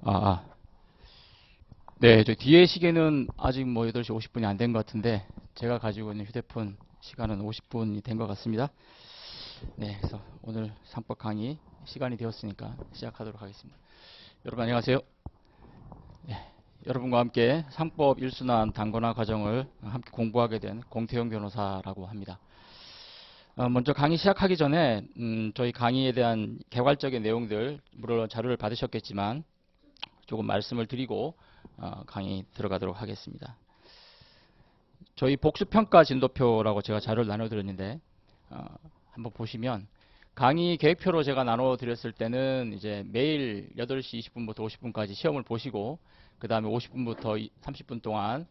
아, 아. 네, 저 뒤에 시계는 아직 뭐 8시 50분이 안 된 것 같은데 제가 가지고 있는 휴대폰 시간은 50분이 된 것 같습니다. 네, 그래서 오늘 상법 강의 시간이 되었으니까 시작하도록 하겠습니다. 여러분 안녕하세요. 네, 여러분과 함께 상법 일순환 단권화 과정을 함께 공부하게 된 공태용 변호사라고 합니다. 먼저 강의 시작하기 전에 저희 강의에 대한 개괄적인 내용들 물론 자료를 받으셨겠지만 조금 말씀을 드리고 강의 들어가도록 하겠습니다. 저희 복수평가 진도표라고 제가 자료를 나눠드렸는데 한번 보시면 강의 계획표로 제가 나눠드렸을 때는 이제 매일 8시 20분부터 50분까지 시험을 보시고 그 다음에 50분부터 30분 동안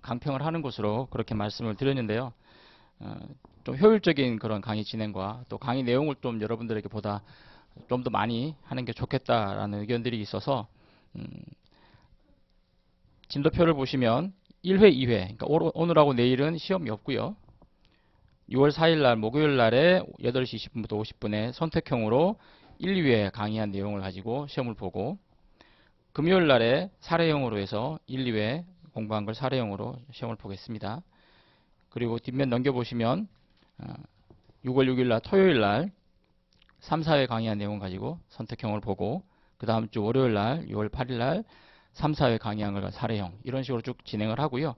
강평을 하는 것으로 그렇게 말씀을 드렸는데요. 좀 효율적인 그런 강의 진행과 또 강의 내용을 좀 여러분들에게 보다 좀 더 많이 하는 게 좋겠다라는 의견들이 있어서 진도표를 보시면 1회, 2회, 그러니까 오늘하고 내일은 시험이 없고요. 6월 4일 날 목요일 날에 8시 20분부터 50분에 선택형으로 1, 2회 강의한 내용을 가지고 시험을 보고 금요일 날에 사례형으로 해서 1, 2회 공부한 걸 사례형으로 시험을 보겠습니다. 그리고 뒷면 넘겨보시면 6월 6일 날 토요일 날 3, 4회 강의한 내용 가지고 선택형을 보고 그 다음 주 월요일 날 6월 8일 날 3, 4회 강의한 걸 사례형 이런 식으로 쭉 진행을 하고요.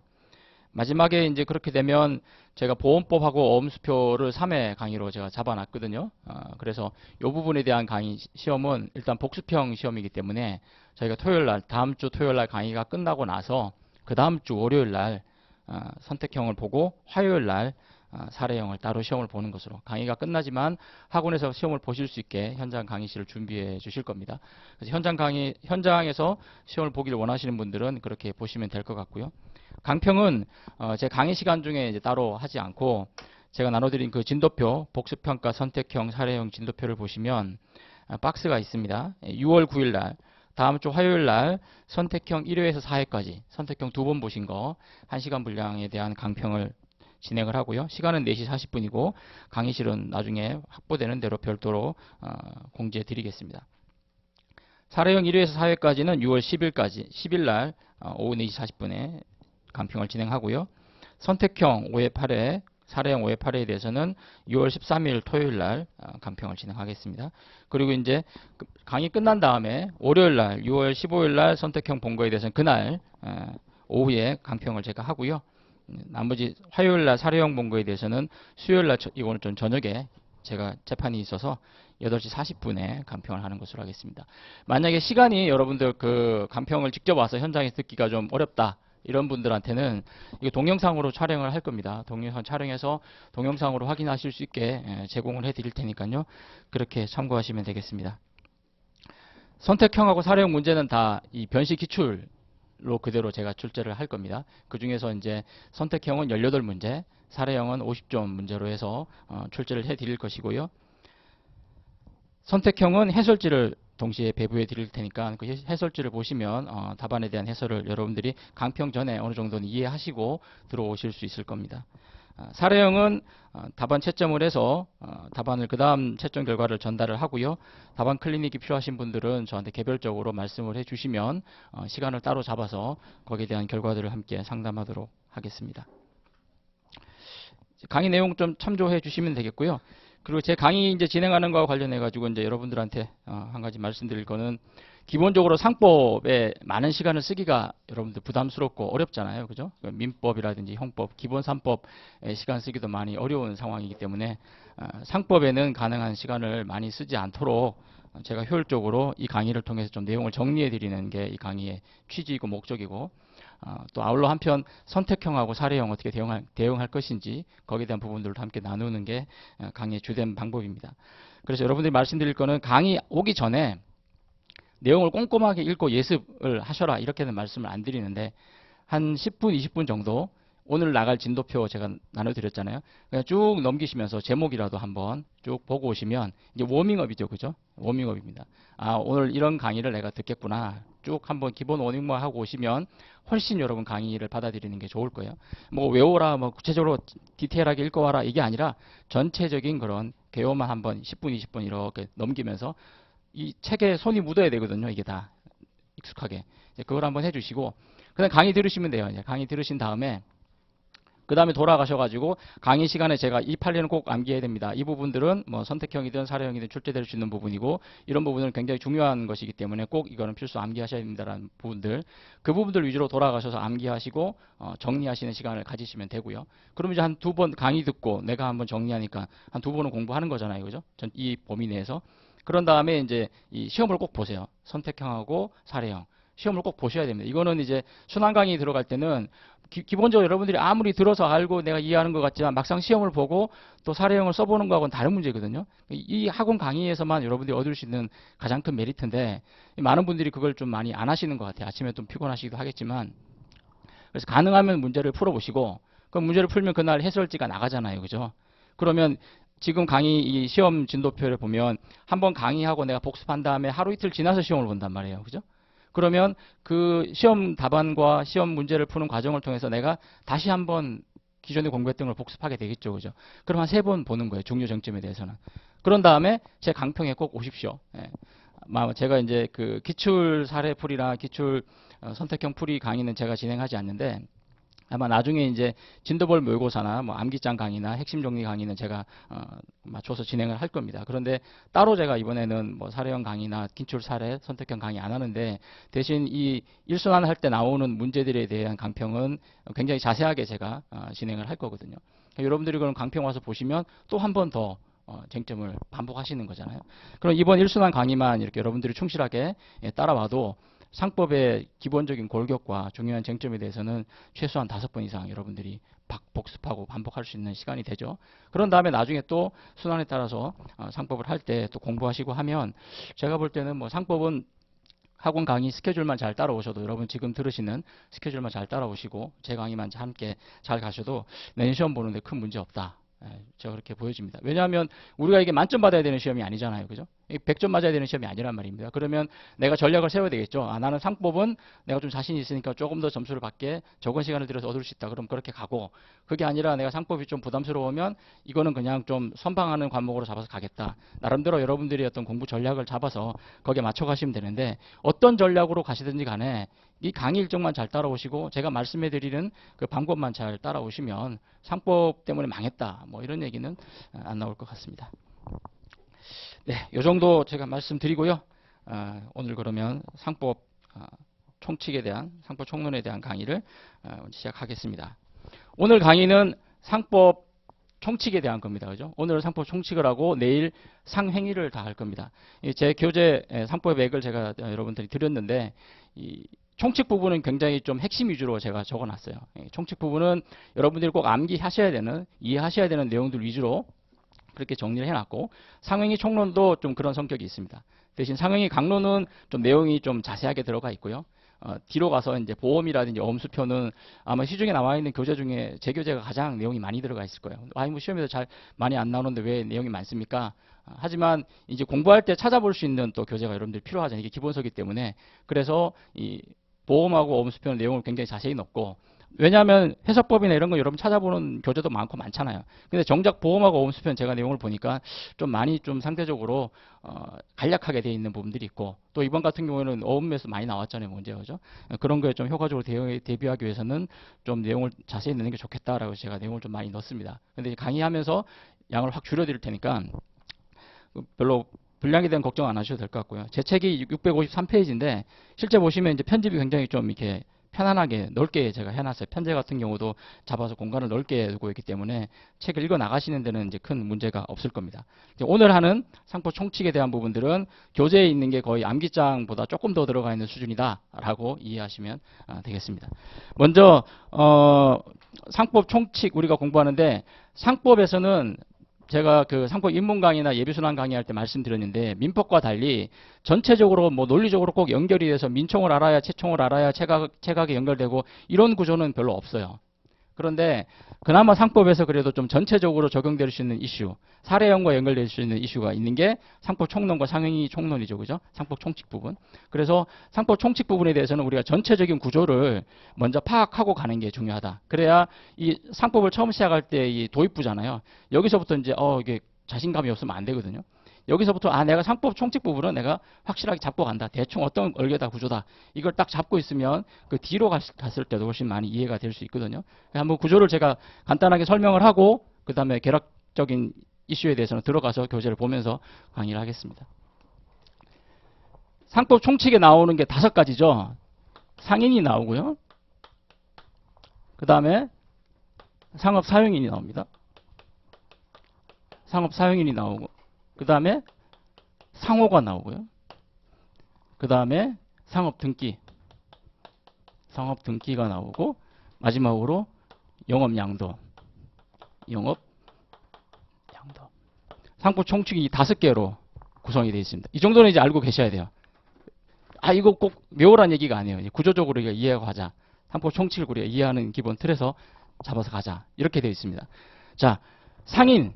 마지막에 이제 그렇게 되면 제가 보험법하고 어음수표를 3회 강의로 제가 잡아놨거든요. 그래서 이 부분에 대한 강의 시험은 일단 복수형 시험이기 때문에 저희가 토요일 날 다음 주 토요일 날 강의가 끝나고 나서 그 다음 주 월요일 날 선택형을 보고 화요일 날 사례형을 따로 시험을 보는 것으로 강의가 끝나지만 학원에서 시험을 보실 수 있게 현장 강의실을 준비해 주실 겁니다. 그래서 현장에서 시험을 보기를 원하시는 분들은 그렇게 보시면 될 것 같고요. 강평은 제 강의 시간 중에 이제 따로 하지 않고 제가 나눠드린 그 진도표 복수평가 선택형 사례형 진도표를 보시면 박스가 있습니다. 6월 9일 날 다음 주 화요일 날 선택형 1회에서 4회까지 선택형 2번 보신 거 1시간 분량에 대한 강평을 진행을 하고요. 시간은 4시 40분이고 강의실은 나중에 확보되는 대로 별도로 공지해 드리겠습니다. 사례형 1회에서 4회까지는 6월 10일 날 오후 4시 40분에 강평을 진행하고요. 선택형 5회 8회, 사례형 5회 8회에 대해서는 6월 13일 토요일 날 강평을 진행하겠습니다. 그리고 이제 강의 끝난 다음에 월요일 날 6월 15일 날 선택형 본 거에 대해서는 그날 오후에 강평을 제가 하고요. 나머지 화요일 날 사례형 본 거에 대해서는 수요일 날 이거는 좀 저녁에 제가 재판이 있어서 8시 40분에 간평을 하는 것으로 하겠습니다. 만약에 시간이 여러분들 그 간평을 직접 와서 현장에서 듣기가 좀 어렵다. 이런 분들한테는 이거 동영상으로 촬영을 할 겁니다. 동영상 촬영해서 동영상으로 확인하실 수 있게 제공을 해 드릴 테니까요. 그렇게 참고하시면 되겠습니다. 선택형하고 사례형 문제는 다 이 변식 기출로 그대로 제가 출제를 할 겁니다. 그 중에서 이제 선택형은 18문제, 사례형은 50점 문제로 해서 출제를 해 드릴 것이고요. 선택형은 해설지를 동시에 배부해 드릴 테니까 그 해설지를 보시면 답안에 대한 해설을 여러분들이 강평 전에 어느 정도는 이해하시고 들어오실 수 있을 겁니다. 사례형은 답안 채점을 해서 답안을 그 다음 채점 결과를 전달을 하고요. 답안 클리닉이 필요하신 분들은 저한테 개별적으로 말씀을 해주시면 시간을 따로 잡아서 거기에 대한 결과들을 함께 상담하도록 하겠습니다. 강의 내용 좀 참조해 주시면 되겠고요. 그리고 제 강의 이제 진행하는 거와 관련해 가지고 이제 여러분들한테 한 가지 말씀드릴 거는 기본적으로 상법에 많은 시간을 쓰기가 여러분들 부담스럽고 어렵잖아요. 그죠? 민법이라든지 형법, 기본 3법에 시간 쓰기도 많이 어려운 상황이기 때문에 상법에는 가능한 시간을 많이 쓰지 않도록 제가 효율적으로 이 강의를 통해서 좀 내용을 정리해 드리는 게 이 강의의 취지이고 목적이고 또 아울러 한편 선택형하고 사례형 어떻게 대응할 것인지 거기에 대한 부분들도 함께 나누는 게 강의의 주된 방법입니다. 그래서 여러분들이 말씀드릴 거는 강의 오기 전에 내용을 꼼꼼하게 읽고 예습을 하셔라 이렇게는 말씀을 안 드리는데 한 10분, 20분 정도 오늘 나갈 진도표 제가 나눠드렸잖아요. 그냥 쭉 넘기시면서 제목이라도 한번 쭉 보고 오시면 이제 워밍업이죠. 그죠? 워밍업입니다. 오늘 이런 강의를 내가 듣겠구나. 쭉 한번 기본 워밍업 하고 오시면 훨씬 여러분 강의를 받아들이는 게 좋을 거예요. 뭐 외워라, 뭐 구체적으로 디테일하게 읽어와라 이게 아니라 전체적인 그런 개요만 한번 10분, 20분 이렇게 넘기면서 이 책에 손이 묻어야 되거든요. 이게 다. 익숙하게. 이제 그걸 한번 해주시고, 그다음 강의 들으시면 돼요. 이제 강의 들으신 다음에, 그 다음에 돌아가셔가지고 강의 시간에 제가 이 판례는 꼭 암기해야 됩니다. 이 부분들은 뭐 선택형이든 사례형이든 출제될 수 있는 부분이고, 이런 부분은 굉장히 중요한 것이기 때문에 꼭 이거는 필수 암기하셔야 됩니다라는 부분들, 그 부분들 위주로 돌아가셔서 암기하시고 정리하시는 시간을 가지시면 되고요. 그럼 이제 한 두 번 강의 듣고 내가 한번 정리하니까 한 두 번은 공부하는 거잖아요, 그죠? 이 범위 내에서. 그런 다음에 이제 이 시험을 꼭 보세요. 선택형하고 사례형. 시험을 꼭 보셔야 됩니다. 이거는 이제 순환 강의 들어갈 때는 기본적으로 여러분들이 아무리 들어서 알고 내가 이해하는 것 같지만 막상 시험을 보고 또 사례형을 써보는 거하고는 다른 문제거든요. 이 학원 강의에서만 여러분들이 얻을 수 있는 가장 큰 메리트인데, 많은 분들이 그걸 좀 많이 안 하시는 것 같아요. 아침에 좀 피곤하시기도 하겠지만. 그래서 가능하면 문제를 풀어보시고, 그 문제를 풀면 그날 해설지가 나가잖아요, 그죠? 그러면 지금 강의 이 시험 진도표를 보면 한번 강의하고 내가 복습한 다음에 하루 이틀 지나서 시험을 본단 말이에요, 그죠? 그러면 그 시험 답안과 시험 문제를 푸는 과정을 통해서 내가 다시 한번 기존에 공부했던 걸 복습하게 되겠죠, 그죠? 그럼 한 세 번 보는 거예요, 중요 정점에 대해서는. 그런 다음에 제 강평에 꼭 오십시오. 예. 제가 이제 그 기출 사례 풀이나 기출 선택형 풀이 강의는 제가 진행하지 않는데, 아마 나중에 이제 진도별 모의고사나 뭐 암기장 강의나 핵심 정리 강의는 제가 맞춰서 진행을 할 겁니다. 그런데 따로 제가 이번에는 뭐 사례형 강의나 기출 사례 선택형 강의 안 하는데, 대신 이 일순환 할 때 나오는 문제들에 대한 강평은 굉장히 자세하게 제가 진행을 할 거거든요. 그러니까 여러분들이 그럼 강평 와서 보시면 또 한 번 더 쟁점을 반복하시는 거잖아요. 그럼 이번 일순환 강의만 이렇게 여러분들이 충실하게 따라와도 상법의 기본적인 골격과 중요한 쟁점에 대해서는 최소한 5번 이상 여러분들이 복습하고 반복할 수 있는 시간이 되죠. 그런 다음에 나중에 또 순환에 따라서 상법을 할 때 또 공부하시고 하면, 제가 볼 때는 뭐 상법은 학원 강의 스케줄만 잘 따라오셔도, 여러분 지금 들으시는 스케줄만 잘 따라오시고 제 강의만 함께 잘 가셔도 내년 시험 보는데 큰 문제 없다. 제가 그렇게 보여집니다. 왜냐하면 우리가 이게 만점 받아야 되는 시험이 아니잖아요, 그죠? 100점 맞아야 되는 시험이 아니란 말입니다. 그러면 내가 전략을 세워야 되겠죠. 나는 상법은 내가 좀 자신이 있으니까 조금 더 점수를 받게 적은 시간을 들여서 얻을 수 있다. 그럼 그렇게 가고, 그게 아니라 내가 상법이 좀 부담스러우면 이거는 그냥 좀 선방하는 과목으로 잡아서 가겠다. 나름대로 여러분들이 어떤 공부 전략을 잡아서 거기에 맞춰 가시면 되는데, 어떤 전략으로 가시든지 간에 이 강의 일정만 잘 따라오시고 제가 말씀해 드리는 그 방법만 잘 따라오시면 상법 때문에 망했다, 뭐 이런 얘기는 안 나올 것 같습니다. 네, 이 정도 제가 말씀드리고요. 오늘 그러면 상법 총칙에 대한, 상법 총론에 대한 강의를 시작하겠습니다. 오늘 강의는 상법 총칙에 대한 겁니다, 그죠? 오늘 상법 총칙을 하고 내일 상행위를 다 할 겁니다. 제 교재 상법의 맥을 제가 여러분들이 드렸는데, 이 총칙 부분은 굉장히 좀 핵심 위주로 제가 적어놨어요. 총칙 부분은 여러분들이 꼭 암기하셔야 되는, 이해하셔야 되는 내용들 위주로 그렇게 정리를 해놨고, 상행위 총론도 좀 그런 성격이 있습니다. 대신 상행위 강론은 좀 내용이 좀 자세하게 들어가 있고요. 뒤로 가서 이제 보험이라든지 엄수표는 아마 시중에 나와 있는 교재 중에 제 교재가 가장 내용이 많이 들어가 있을 거예요. 뭐 시험에서 잘 많이 안 나오는데 왜 내용이 많습니까? 하지만 이제 공부할 때 찾아볼 수 있는 또 교재가 여러분들 필요하잖아요. 이게 기본서기 때문에. 그래서 이 보험하고 엄수표는 내용을 굉장히 자세히 넣고, 왜냐하면 해석법이나 이런 거 여러분 찾아보는 교재도 많고 많잖아요. 근데 정작 보험하고 엄수표는 제가 내용을 보니까 좀 많이 좀 상대적으로 간략하게 되어 있는 부분들이 있고, 또 이번 같은 경우에는 어음에서 많이 나왔잖아요, 문제가, 그죠? 그런 거에 좀 효과적으로 대비하기 위해서는 좀 내용을 자세히 넣는 게 좋겠다라고 제가 내용을 좀 많이 넣습니다. 근데 강의하면서 양을 확 줄여드릴 테니까 별로 분량에 대한 걱정 안 하셔도 될 것 같고요. 제 책이 653페이지인데 실제 보시면 이제 편집이 굉장히 좀 이렇게 편안하게 넓게 제가 해놨어요. 편제 같은 경우도 잡아서 공간을 넓게 두고 있기 때문에 책을 읽어 나가시는 데는 이제 큰 문제가 없을 겁니다. 오늘 하는 상법 총칙에 대한 부분들은 교재에 있는 게 거의 암기장보다 조금 더 들어가 있는 수준이다라고 이해하시면 되겠습니다. 먼저 상법 총칙 우리가 공부하는데, 상법에서는 제가 그 상법 입문 강의나 예비순환 강의할 때 말씀드렸는데, 민법과 달리 전체적으로 뭐 논리적으로 꼭 연결이 돼서 민총을 알아야 채총을 알아야 체각이 연결되고 이런 구조는 별로 없어요. 그런데 그나마 상법에서 그래도 좀 전체적으로 적용될 수 있는 이슈, 사례형과 연결될 수 있는 이슈가 있는 게 상법 총론과 상행위 총론이죠, 그죠? 상법 총칙 부분. 그래서 상법 총칙 부분에 대해서는 우리가 전체적인 구조를 먼저 파악하고 가는 게 중요하다. 그래야 이 상법을 처음 시작할 때 이 도입부잖아요. 여기서부터 이제 이게 자신감이 없으면 안 되거든요. 여기서부터 내가 상법 총칙 부분은 내가 확실하게 잡고 간다. 대충 어떤 얼개다 구조다. 이걸 딱 잡고 있으면 그 뒤로 갔을 때도 훨씬 많이 이해가 될 수 있거든요. 한번 구조를 제가 간단하게 설명을 하고 그 다음에 개략적인 이슈에 대해서는 들어가서 교재를 보면서 강의를 하겠습니다. 상법 총칙에 나오는 게 5가지죠. 상인이 나오고요. 그 다음에 상업 사용인이 나옵니다. 상업 사용인이 나오고, 그 다음에 상호가 나오고요. 그 다음에 상업 등기, 상업 등기가 나오고, 마지막으로 영업 양도, 영업 양도. 상법 총칙이 5개로 구성이 되어 있습니다. 이 정도는 이제 알고 계셔야 돼요. 이거 꼭 외우란 얘기가 아니에요. 구조적으로 우리가 이해하고 가자. 상법 총칙을 우리가 이해하는 기본 틀에서 잡아서 가자. 이렇게 되어 있습니다. 자, 상인.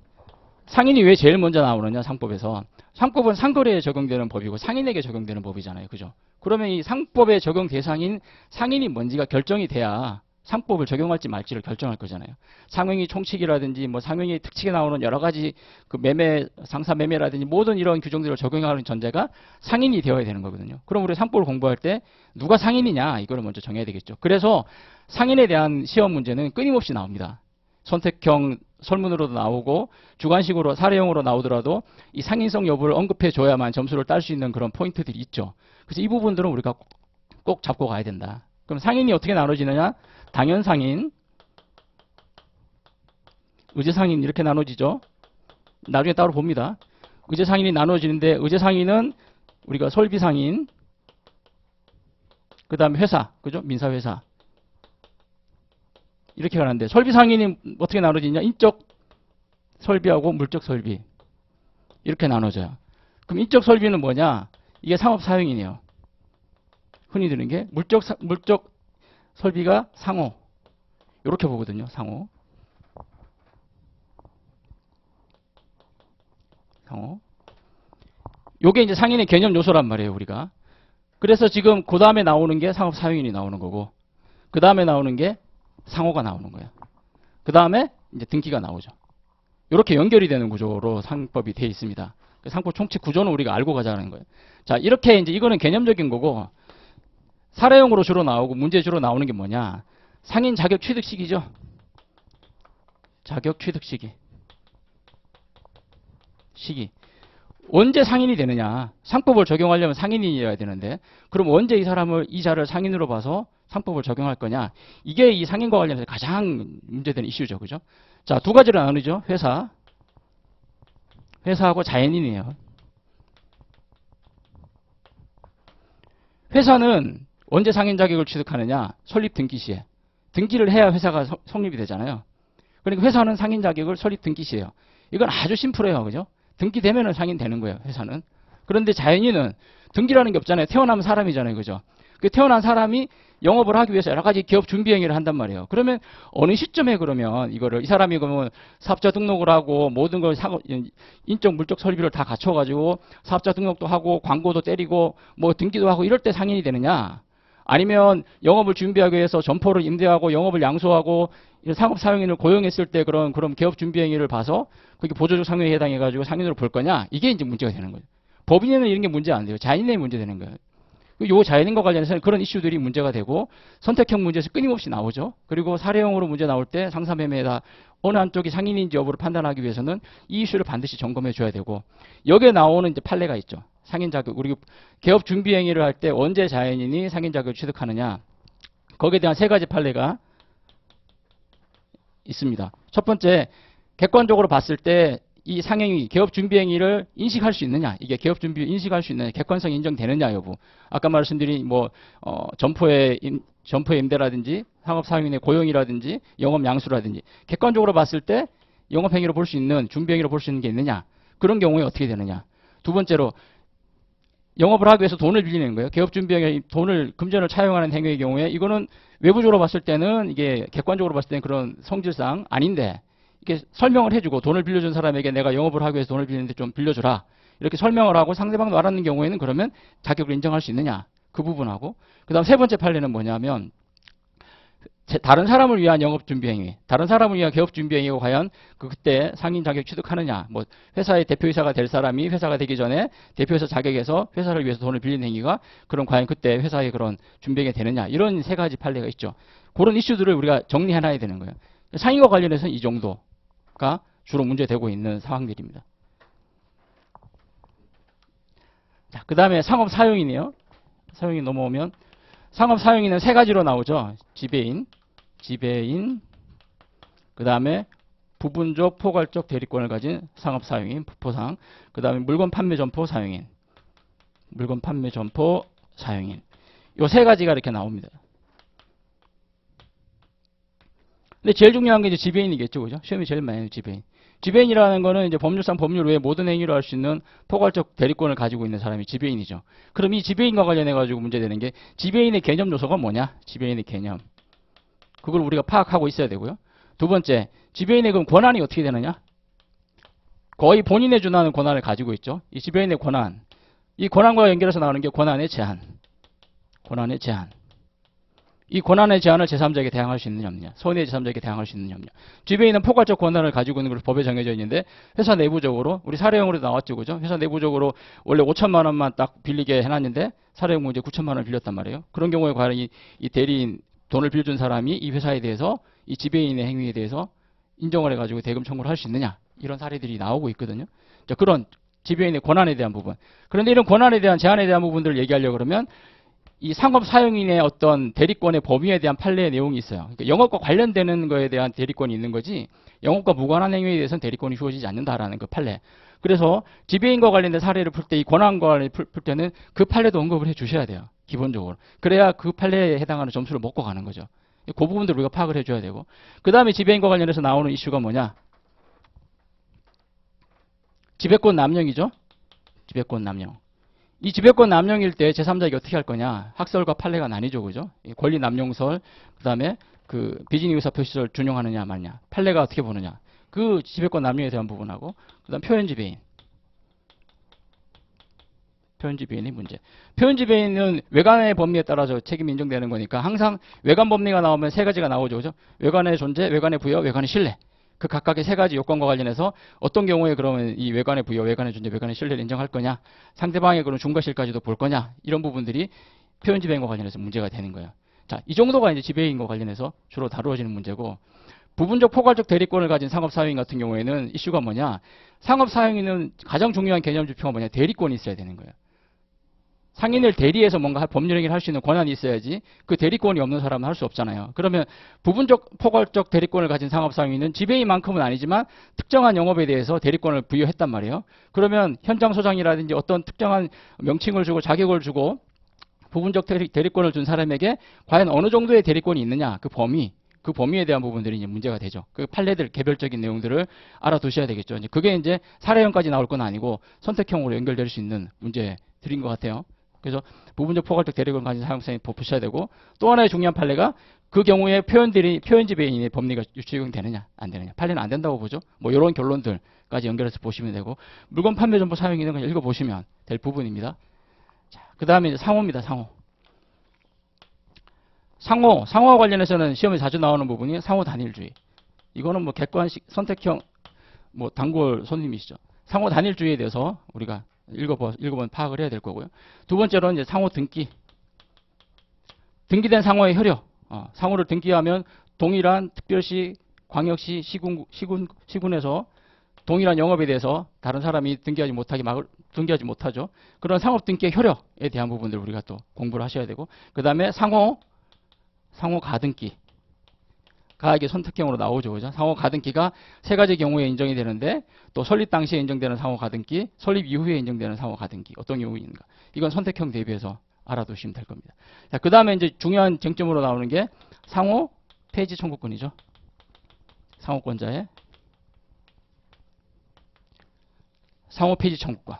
상인이 왜 제일 먼저 나오느냐, 상법에서. 상법은 상거래에 적용되는 법이고 상인에게 적용되는 법이잖아요. 그죠? 그러면 이 상법에 적용 대상인 상인이 뭔지가 결정이 돼야 상법을 적용할지 말지를 결정할 거잖아요. 상행위 총칙이라든지 뭐 상행위 특칙에 나오는 여러 가지 그 매매, 상사 매매라든지 모든 이런 규정들을 적용하는 전제가 상인이 되어야 되는 거거든요. 그럼 우리 상법을 공부할 때 누가 상인이냐 이거를 먼저 정해야 되겠죠. 그래서 상인에 대한 시험 문제는 끊임없이 나옵니다. 선택형 설문으로도 나오고 주관식으로 사례형으로 나오더라도 이 상인성 여부를 언급해 줘야만 점수를 딸 수 있는 그런 포인트들이 있죠. 그래서 이 부분들은 우리가 꼭 잡고 가야 된다. 그럼 상인이 어떻게 나눠지느냐? 당연상인, 의제상인 이렇게 나눠지죠. 나중에 따로 봅니다. 의제상인이 나눠지는데 의제상인은 우리가 설비상인, 그 다음에 회사, 그죠? 민사회사 이렇게 가는데 설비상인이 어떻게 나눠지냐? 인적 설비하고 물적 설비 이렇게 나눠져요. 그럼 인적 설비는 뭐냐? 이게 상업사용인이에요. 흔히 드는 게 물적 설비가 상호 이렇게 보거든요. 상호 요게 이제 상인의 개념 요소란 말이에요. 우리가 그래서 지금 그 다음에 나오는 게 상업사용인이 나오는 거고 그 다음에 나오는 게 상호가 나오는 거예요. 그 다음에 이제 등기가 나오죠. 이렇게 연결이 되는 구조로 상법이 되어 있습니다. 상법 총칙 구조는 우리가 알고 가자는 거예요. 자, 이렇게 이제 이거는 개념적인 거고 사례형으로 주로 나오고 문제 주로 나오는 게 뭐냐? 상인 자격 취득 시기죠. 자격 취득 시기. 언제 상인이 되느냐? 상법을 적용하려면 상인이어야 되는데 그럼 언제 이 자를 상인으로 봐서 상법을 적용할 거냐? 이게 이 상인과 관련해서 가장 문제되는 이슈죠. 그죠? 자, 2가지로 나누죠. 회사하고 자연인이에요. 회사는 언제 상인 자격을 취득하느냐? 설립 등기 시에. 등기를 해야 회사가 성립이 되잖아요. 그러니까 회사는 상인 자격을 설립 등기 시에요. 이건 아주 심플해요. 그죠? 등기되면은 상인 되는 거예요. 회사는. 그런데 자연인은 등기라는 게 없잖아요. 태어나면 사람이잖아요. 그죠? 그 태어난 사람이 영업을 하기 위해서 여러 가지 기업 준비 행위를 한단 말이에요. 그러면 어느 시점에 그러면 이 사람이 그러면 사업자 등록을 하고 모든 걸 인적 물적 설비를 다 갖춰가지고 사업자 등록도 하고 광고도 때리고 뭐 등기도 하고 이럴 때 상인이 되느냐? 아니면 영업을 준비하기 위해서 점포를 임대하고 영업을 양소하고 상업 사용인을 고용했을 때 그런 기업 준비 행위를 봐서 그게 보조적 상용에 해당해가지고 상인으로 볼 거냐? 이게 이제 문제가 되는 거예요. 법인에는 이런 게 문제 안 돼요. 자연인의 문제 되는 거예요. 요 자연인과 관련해서는 그런 이슈들이 문제가 되고 선택형 문제에서 끊임없이 나오죠. 그리고 사례형으로 문제 나올 때 상사매매에다 어느 한쪽이 상인인지 여부를 판단하기 위해서는 이 이슈를 반드시 점검해 줘야 되고 여기에 나오는 이제 판례가 있죠. 상인 자격, 우리 개업 준비 행위를 할 때 언제 자연인이 상인 자격을 취득하느냐. 거기에 대한 3가지 판례가 있습니다. 첫 번째, 객관적으로 봤을 때 이 상행위, 개업 준비 행위를 인식할 수 있느냐, 이게 개업 준비 인식할 수 있느냐, 객관성 인정되느냐 여부. 아까 말씀드린 점포의 임대라든지 상업 사용인의 고용이라든지 영업 양수라든지 객관적으로 봤을 때 영업 행위로 볼 수 있는 준비 행위로 볼 수 있는 게 있느냐. 그런 경우에 어떻게 되느냐. 2번째로 영업을 하기 위해서 돈을 빌리는 거예요. 개업 준비 행위, 금전을 차용하는 행위의 경우에 이거는 외부적으로 봤을 때는 이게 객관적으로 봤을 때는 그런 성질상 아닌데 이렇게 설명을 해주고 돈을 빌려준 사람에게 내가 영업을 하기 위해서 돈을 빌리는데 좀 빌려주라. 이렇게 설명을 하고 상대방도 알았는 경우에는 그러면 자격을 인정할 수 있느냐. 그 부분하고. 그 다음 3번째 판례는 뭐냐면 다른 사람을 위한 영업준비행위, 다른 사람을 위한 개업준비행위가 과연 그때 상인 자격 취득하느냐, 뭐 회사의 대표이사가 될 사람이 회사가 되기 전에 대표이사 자격에서 회사를 위해서 돈을 빌리는 행위가 그럼 과연 그때 회사의 그런 준비행위가 되느냐, 이런 세 가지 판례가 있죠. 그런 이슈들을 우리가 정리해놔야 되는 거예요. 상인과 관련해서는 이 정도가 주로 문제되고 있는 상황들입니다. 자, 그 다음에 상업사용이네요. 사용이 넘어오면 상업사용인은 세 가지로 나오죠. 지배인, 그 다음에 부분적 포괄적 대리권을 가진 상업사용인, 부포상, 그 다음에 물건 판매 점포 사용인, 물건 판매 점포 사용인. 요 세 가지가 이렇게 나옵니다. 근데 제일 중요한 게 이제 지배인이겠죠, 그죠? 시험이 제일 많이 나요, 지배인. 지배인이라는 거는 이제 법률상 법률 외에 모든 행위를 할 수 있는 포괄적 대리권을 가지고 있는 사람이 지배인이죠. 그럼 이 지배인과 관련해가지고 문제되는 게 지배인의 개념 요소가 뭐냐? 지배인의 개념. 그걸 우리가 파악하고 있어야 되고요. 두 번째, 지배인의 그럼 권한이 어떻게 되느냐? 거의 본인에 준하는 권한을 가지고 있죠. 이 지배인의 권한. 이 권한과 연결해서 나오는 게 권한의 제한. 권한의 제한. 이 권한의 제한을 제3자에게 대항할 수 있느냐 없느냐. 손해의 제3자에게 대항할 수 있느냐 없느냐. 지배인은 포괄적 권한을 가지고 있는 것으로 법에 정해져 있는데 회사 내부적으로 우리 사례형으로도 나왔죠. 그죠? 회사 내부적으로 원래 5천만 원만 딱 빌리게 해놨는데 사례형 문제 9천만 원을 빌렸단 말이에요. 그런 경우에 과연 이 대리인 돈을 빌려준 사람이 이 회사에 대해서 이 지배인의 행위에 대해서 인정을 해가지고 대금 청구를 할 수 있느냐. 이런 사례들이 나오고 있거든요. 자, 그런 지배인의 권한에 대한 부분. 그런데 이런 권한에 대한 제한에 대한 부분들을 얘기하려고 그러면 이 상업 사용인의 어떤 대리권의 범위에 대한 판례의 내용이 있어요. 그러니까 영업과 관련되는 거에 대한 대리권이 있는 거지 영업과 무관한 행위에 대해서는 대리권이 주어지지 않는다라는 그 판례. 그래서 지배인과 관련된 사례를 풀 때 이 권한과 관련해 풀 때는 그 판례도 언급을 해 주셔야 돼요. 기본적으로. 그래야 그 판례에 해당하는 점수를 먹고 가는 거죠. 그 부분들 우리가 파악을 해줘야 되고. 그 다음에 지배인과 관련해서 나오는 이슈가 뭐냐? 지배권 남용이죠. 지배권 남용. 이 지배권 남용일 때 제3자에게 어떻게 할 거냐? 학설과 판례가 나뉘죠, 그죠? 권리 남용설, 그 다음에 그 비진의 의사 표시를 준용하느냐 마냐, 판례가 어떻게 보느냐, 그 지배권 남용에 대한 부분하고, 그 다음 표현 지배인, 표현 지배인의 문제. 표현 지배인은 외관의 법리에 따라서 책임이 인정되는 거니까 항상 외관 법리가 나오면 세 가지가 나오죠, 그죠? 외관의 존재, 외관의 부여, 외관의 신뢰. 그 각각의 세 가지 요건과 관련해서 어떤 경우에 그러면 이 외관의 부여, 외관의 존재, 외관의 신뢰를 인정할 거냐, 상대방의 그런 중과실까지도 볼 거냐, 이런 부분들이 표현 지배인과 관련해서 문제가 되는 거예요. 자, 이 정도가 이제 지배인과 관련해서 주로 다루어지는 문제고, 부분적 포괄적 대리권을 가진 상업사용인 같은 경우에는 이슈가 뭐냐, 상업사용인은 가장 중요한 개념 지표가 뭐냐, 대리권이 있어야 되는 거예요. 상인을 대리해서 뭔가 법률 행위를 할 수 있는 권한이 있어야지 그 대리권이 없는 사람은 할 수 없잖아요. 그러면 부분적 포괄적 대리권을 가진 상업사용인은 지배인만큼은 아니지만 특정한 영업에 대해서 대리권을 부여했단 말이에요. 그러면 현장 소장이라든지 어떤 특정한 명칭을 주고 자격을 주고 부분적 대리권을 준 사람에게 과연 어느 정도의 대리권이 있느냐, 그 범위에 대한 부분들이 이제 문제가 되죠. 그 판례들 개별적인 내용들을 알아두셔야 되겠죠. 이제 그게 이제 사례형까지 나올 건 아니고 선택형으로 연결될 수 있는 문제들인 것 같아요. 그래서 부분적 포괄적 대리권 가진 사용성이 보셔야 되고, 또 하나의 중요한 판례가 그 경우에 표현 지배인의 법리가 적용되느냐 안 되느냐. 판례는 안 된다고 보죠. 뭐 이런 결론들까지 연결해서 보시면 되고, 물건 판매 정보 사용인은 그냥 읽어보시면 될 부분입니다. 자, 그 다음에 이제 상호입니다. 상호와 관련해서는 시험에 자주 나오는 부분이 상호 단일주의. 이거는 뭐 객관식 선택형 뭐 단골 손님이시죠. 상호 단일주의에 대해서 우리가 읽어보면 파악을 해야 될 거고요. 두 번째로는 이제 상호 등기. 등기된 상호의 효력. 상호를 등기하면 동일한 특별시, 광역시, 시군에서 동일한 영업에 대해서 다른 사람이 등기하지 못하죠. 그런 상업 등기의 효력에 대한 부분들 우리가 또 공부를 하셔야 되고, 그 다음에 상호 가등기. 가 이게 선택형으로 나오죠. 그죠? 상호 가등기가 세 가지 경우에 인정이 되는데, 또 설립 당시에 인정되는 상호 가등기, 설립 이후에 인정되는 상호 가등기, 어떤 경우인가. 이건 선택형 대비해서 알아두시면 될 겁니다. 자, 그 다음에 이제 중요한 쟁점으로 나오는 게 상호 폐지 청구권이죠. 상호권자의 상호 폐지 청구권.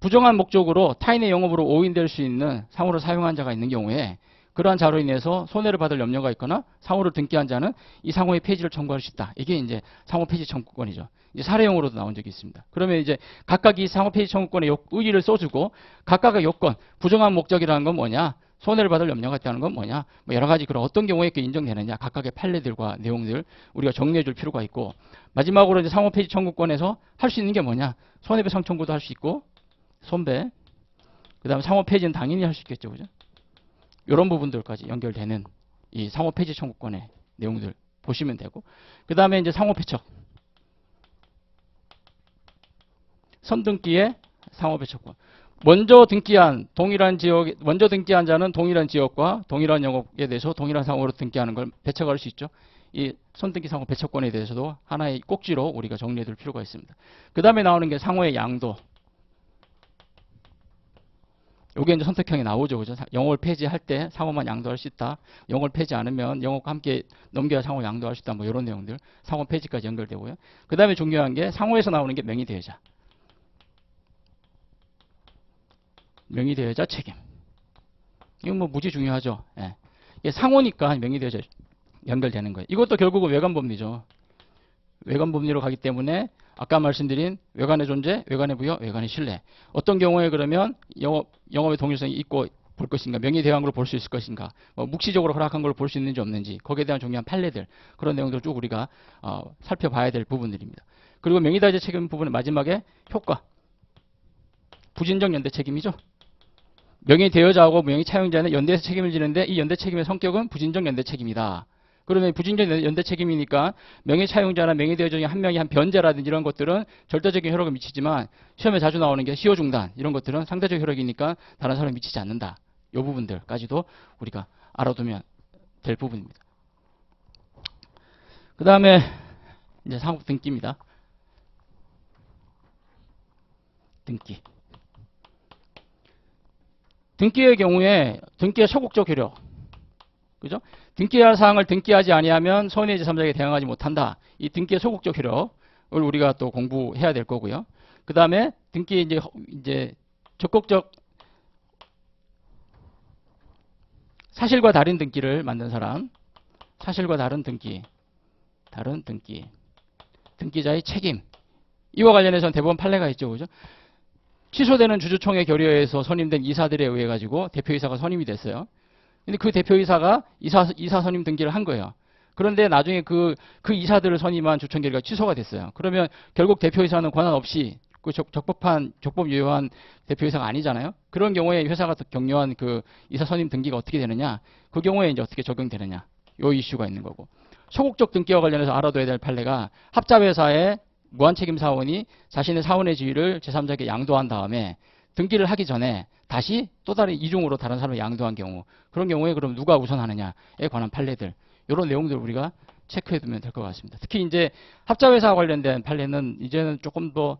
부정한 목적으로 타인의 영업으로 오인될 수 있는 상호를 사용한 자가 있는 경우에 그러한 자로 인해서 손해를 받을 염려가 있거나 상호를 등기한 자는 이 상호의 폐지를 청구할 수 있다. 이게 이제 상호 폐지 청구권이죠. 이제 사례형으로도 나온 적이 있습니다. 그러면 이제 각각 이 상호 폐지 청구권의 의의를 써주고 각각의 요건, 부정한 목적이라는 건 뭐냐? 손해를 받을 염려가 있다는 건 뭐냐? 뭐 여러 가지 그런 어떤 경우에 그 인정되느냐? 각각의 판례들과 내용들 우리가 정리해 줄 필요가 있고 마지막으로 이제 상호폐지 청구권에서 할 수 있는 게 뭐냐? 손해배상 청구도 할 수 있고 손배 그다음에 상호폐지는 당연히 할 수 있겠죠. 그죠? 이런 부분들까지 연결되는 이 상호폐지 청구권의 내용들 보시면 되고 그다음에 이제 상호폐척 선등기의 상호폐척권 먼저 등기한 자는 동일한 지역과 동일한 영업에 대해서 동일한 상호로 등기하는 걸 배척할 수 있죠. 이 선등기 상호 배척권에 대해서도 하나의 꼭지로 우리가 정리해 둘 필요가 있습니다. 그 다음에 나오는 게 상호의 양도. 요게 이제 선택형이 나오죠. 그죠? 영업을 폐지할 때 상호만 양도할 수 있다. 영업을 폐지 않으면 영업과 함께 넘겨야 상호 양도할 수 있다. 뭐 이런 내용들. 상호 폐지까지 연결되고요. 그 다음에 중요한 게 상호에서 나오는 게 명의대여자. 명의대여자 책임. 이건 뭐 무지 중요하죠. 예. 이게 상호니까 명의대여자 연결되는 거예요. 이것도 결국은 외관법리죠. 외관법리로 가기 때문에 아까 말씀드린 외관의 존재, 외관의 부여, 외관의 신뢰. 어떤 경우에 그러면 영업의 동일성이 있고 볼 것인가, 명의대항으로 볼 수 있을 것인가, 뭐 묵시적으로 허락한 걸 볼 수 있는지 없는지, 거기에 대한 중요한 판례들, 그런 내용들 쭉 우리가 살펴봐야 될 부분들입니다. 그리고 명의대여자 책임 부분의 마지막에 효과. 부진적 연대 책임이죠. 명의대여자하고 명의차용자는 연대에서 책임을 지는데 이 연대 책임의 성격은 부진적 연대 책임이다. 그러면 부진적 연대 책임이니까 명의차용자나 명의대여자 중에 한 명이 한 변제라든지 이런 것들은 절대적인 효력을 미치지만 시험에 자주 나오는 게 시효중단 이런 것들은 상대적 효력이니까 다른 사람에 미치지 않는다. 이 부분들까지도 우리가 알아두면 될 부분입니다. 그 다음에 이제 상호 등기입니다. 등기. 등기의 경우에 등기의 소극적 효력. 그죠? 등기할 사항을 등기하지 아니하면 손해 제3자에게 대항하지 못한다. 이 등기의 소극적 효력을 우리가 또 공부해야 될 거고요. 그 다음에 등기 이제 적극적 사실과 다른 등기를 만든 사람, 사실과 다른 등기, 등기자의 책임. 이와 관련해서는 대법원 판례가 있죠, 그죠? 취소되는 주주총회 결의에서 선임된 이사들에 의해 가지고 대표이사가 선임이 됐어요. 근데 그 대표이사가 이사 선임 등기를 한 거예요. 그런데 나중에 그 이사들을 선임한 주총 결의가 취소가 됐어요. 그러면 결국 대표이사는 권한 없이 그 적법 유효한 대표이사가 아니잖아요. 그런 경우에 회사가 격려한 그 이사 선임 등기가 어떻게 되느냐? 그 경우에 이제 어떻게 적용되느냐? 요 이슈가 있는 거고. 소극적 등기와 관련해서 알아둬야 될 판례가 합자회사의 무한책임 사원이 자신의 사원의 지위를 제3자에게 양도한 다음에 등기를 하기 전에 다시 또 다른 이중으로 다른 사람을 양도한 경우 그런 경우에 그럼 누가 우선하느냐에 관한 판례들 이런 내용들 우리가 체크해두면 될 것 같습니다. 특히 이제 합자회사와 관련된 판례는 이제는 조금 더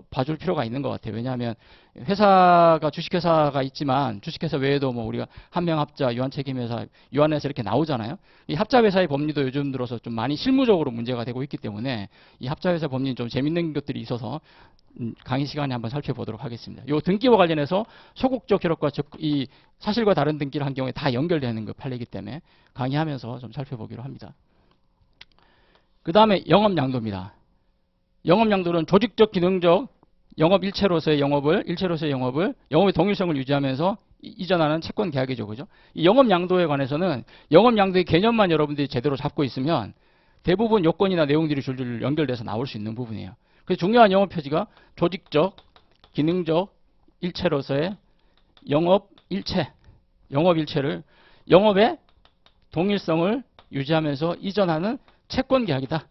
봐줄 필요가 있는 것 같아요. 왜냐하면 회사가 주식회사가 있지만 주식회사 외에도 뭐 우리가 한명합자, 유한책임회사, 유한회사 이렇게 나오잖아요. 이 합자회사의 법리도 요즘 들어서 좀 많이 실무적으로 문제가 되고 있기 때문에 이 합자회사 법리는 좀 재밌는 것들이 있어서 강의 시간에 한번 살펴보도록 하겠습니다. 이 등기와 관련해서 소극적 효력과 이 사실과 다른 등기를 한 경우에 다 연결되는 그 판례이기 때문에 강의하면서 좀 살펴보기로 합니다. 그 다음에 영업양도입니다. 영업양도는 조직적, 기능적 영업 일체로서의 영업의 동일성을 유지하면서 이전하는 채권 계약이죠. 그죠? 이 영업양도에 관해서는 영업양도의 개념만 여러분들이 제대로 잡고 있으면 대부분 요건이나 내용들이 줄줄 연결돼서 나올 수 있는 부분이에요. 그래서 중요한 영업 표지가 조직적, 기능적 일체로서의 영업 일체를 영업의 동일성을 유지하면서 이전하는 채권 계약이다.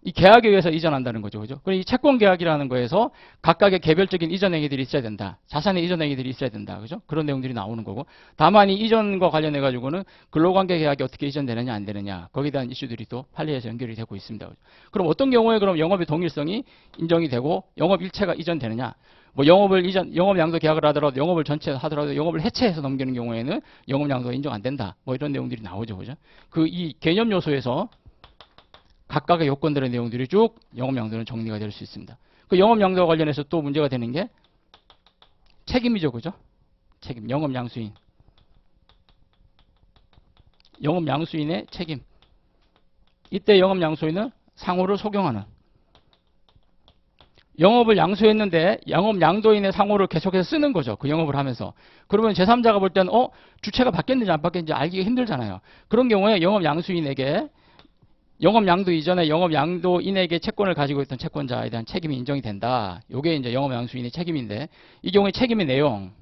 이 계약에 의해서 이전한다는 거죠. 그죠? 그럼 이 채권 계약이라는 거에서 각각의 개별적인 이전 행위들이 있어야 된다. 자산의 이전 행위들이 있어야 된다. 그죠? 그런 내용들이 나오는 거고. 다만 이 이전과 관련해 가지고는 근로관계 계약이 어떻게 이전되느냐 안 되느냐. 거기에 대한 이슈들이 또 판례에서 연결이 되고 있습니다. 그죠? 그럼 어떤 경우에 그럼 영업의 동일성이 인정이 되고 영업 일체가 이전되느냐? 뭐 영업 양도 계약을 하더라도 영업을 전체 하더라도 영업을 해체해서 넘기는 경우에는 영업 양도가 인정 안 된다. 뭐 이런 내용들이 나오죠. 그죠? 이 개념 요소에서 각각의 요건들의 내용들이 쭉 영업양도는 정리가 될 수 있습니다. 그 영업양도와 관련해서 또 문제가 되는 게 책임이죠. 그죠? 책임. 영업양수인. 영업양수인의 책임. 이때 영업양수인은 상호를 속용하는. 영업을 양수했는데 영업 양도인의 상호를 계속해서 쓰는 거죠. 그 영업을 하면서. 그러면 제3자가 볼 때는 주체가 바뀌었는지 안 바뀌었는지 알기가 힘들잖아요. 그런 경우에 영업 양수인에게 영업 양도 이전에 영업 양도인에게 채권을 가지고 있던 채권자에 대한 책임이 인정이 된다. 이게 이제 영업 양수인의 책임인데 이 경우에 책임의 내용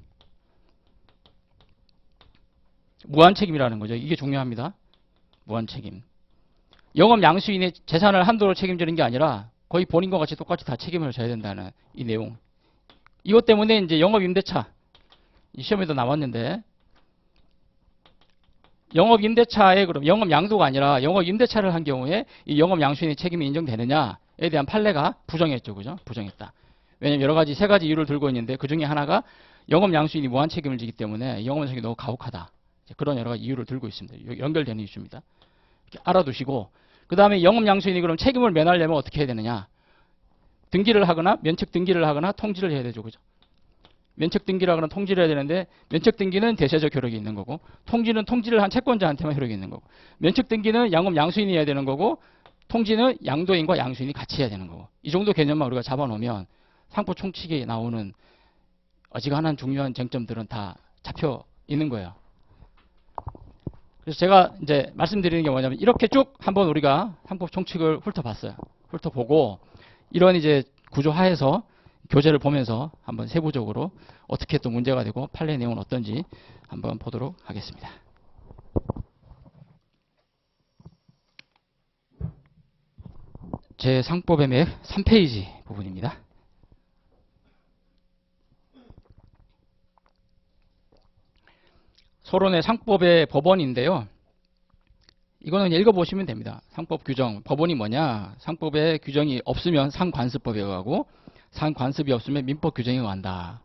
무한 책임이라는 거죠. 이게 중요합니다. 무한 책임. 영업 양수인의 재산을 한도로 책임지는 게 아니라 거의 본인과 같이 똑같이 다 책임을 져야 된다는 이 내용. 이것 때문에 이제 영업 임대차 이 시험에도 나왔는데 영업 임대차에 그럼 영업 양도가 아니라 영업 임대차를 한 경우에 이 영업 양수인의 책임이 인정되느냐에 대한 판례가 부정했죠. 그죠? 부정했다. 왜냐면 여러 가지 세 가지 이유를 들고 있는데 그 중에 하나가 영업 양수인이 무한 책임을 지기 때문에 영업 양수인이 너무 가혹하다. 그런 여러 가지 이유를 들고 있습니다. 연결되는 이슈입니다. 이렇게 알아두시고 그 다음에 영업 양수인이 그럼 책임을 면하려면 어떻게 해야 되느냐? 등기를 하거나 면책 등기를 하거나 통지를 해야 되죠. 그죠? 면책 등기를 하거나 통지를 해야 되는데 면책 등기는 대세적 효력이 있는 거고 통지는 통지를 한 채권자한테만 효력이 있는 거고 면책 등기는 영업 양수인이 해야 되는 거고 통지는 양도인과 양수인이 같이 해야 되는 거고 이 정도 개념만 우리가 잡아놓으면 상법 총칙에 나오는 어지간한 중요한 쟁점들은 다 잡혀 있는 거예요. 그래서 제가 이제 말씀드리는 게 뭐냐면 이렇게 쭉 한번 우리가 상법 총칙을 훑어봤어요. 훑어보고 이런 이제 구조 하에서 교재를 보면서 한번 세부적으로 어떻게 또 문제가 되고 판례 내용은 어떤지 한번 보도록 하겠습니다. 제 상법의 맥 3페이지 부분입니다. 서론의 상법의 법원인데요. 이거는 읽어보시면 됩니다. 상법 규정, 법원이 뭐냐? 상법에 규정이 없으면 상관습법에 의하고 상관습이 없으면 민법 규정에 의한다.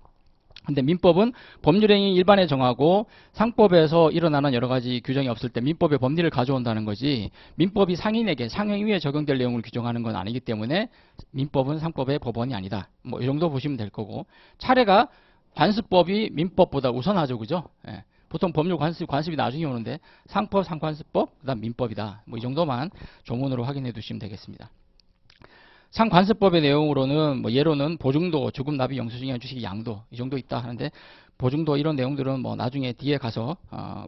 근데 민법은 법률행위 일반에 정하고 상법에서 일어나는 여러 가지 규정이 없을 때 민법의 법리를 가져온다는 거지 민법이 상인에게 상행위에 적용될 내용을 규정하는 건 아니기 때문에 민법은 상법의 법원이 아니다. 뭐 이 정도 보시면 될 거고 차례가 관습법이 민법보다 우선하죠. 그죠? 예. 보통 법률 관습이 나중에 오는데 상법, 상관습법, 그다음 민법이다. 뭐 이 정도만 조문으로 확인해 두시면 되겠습니다. 상관습법의 내용으로는 뭐 예로는 보증도, 주금, 납입, 영수증의 주식, 양도 이 정도 있다 하는데 보증도 이런 내용들은 뭐 나중에 뒤에 가서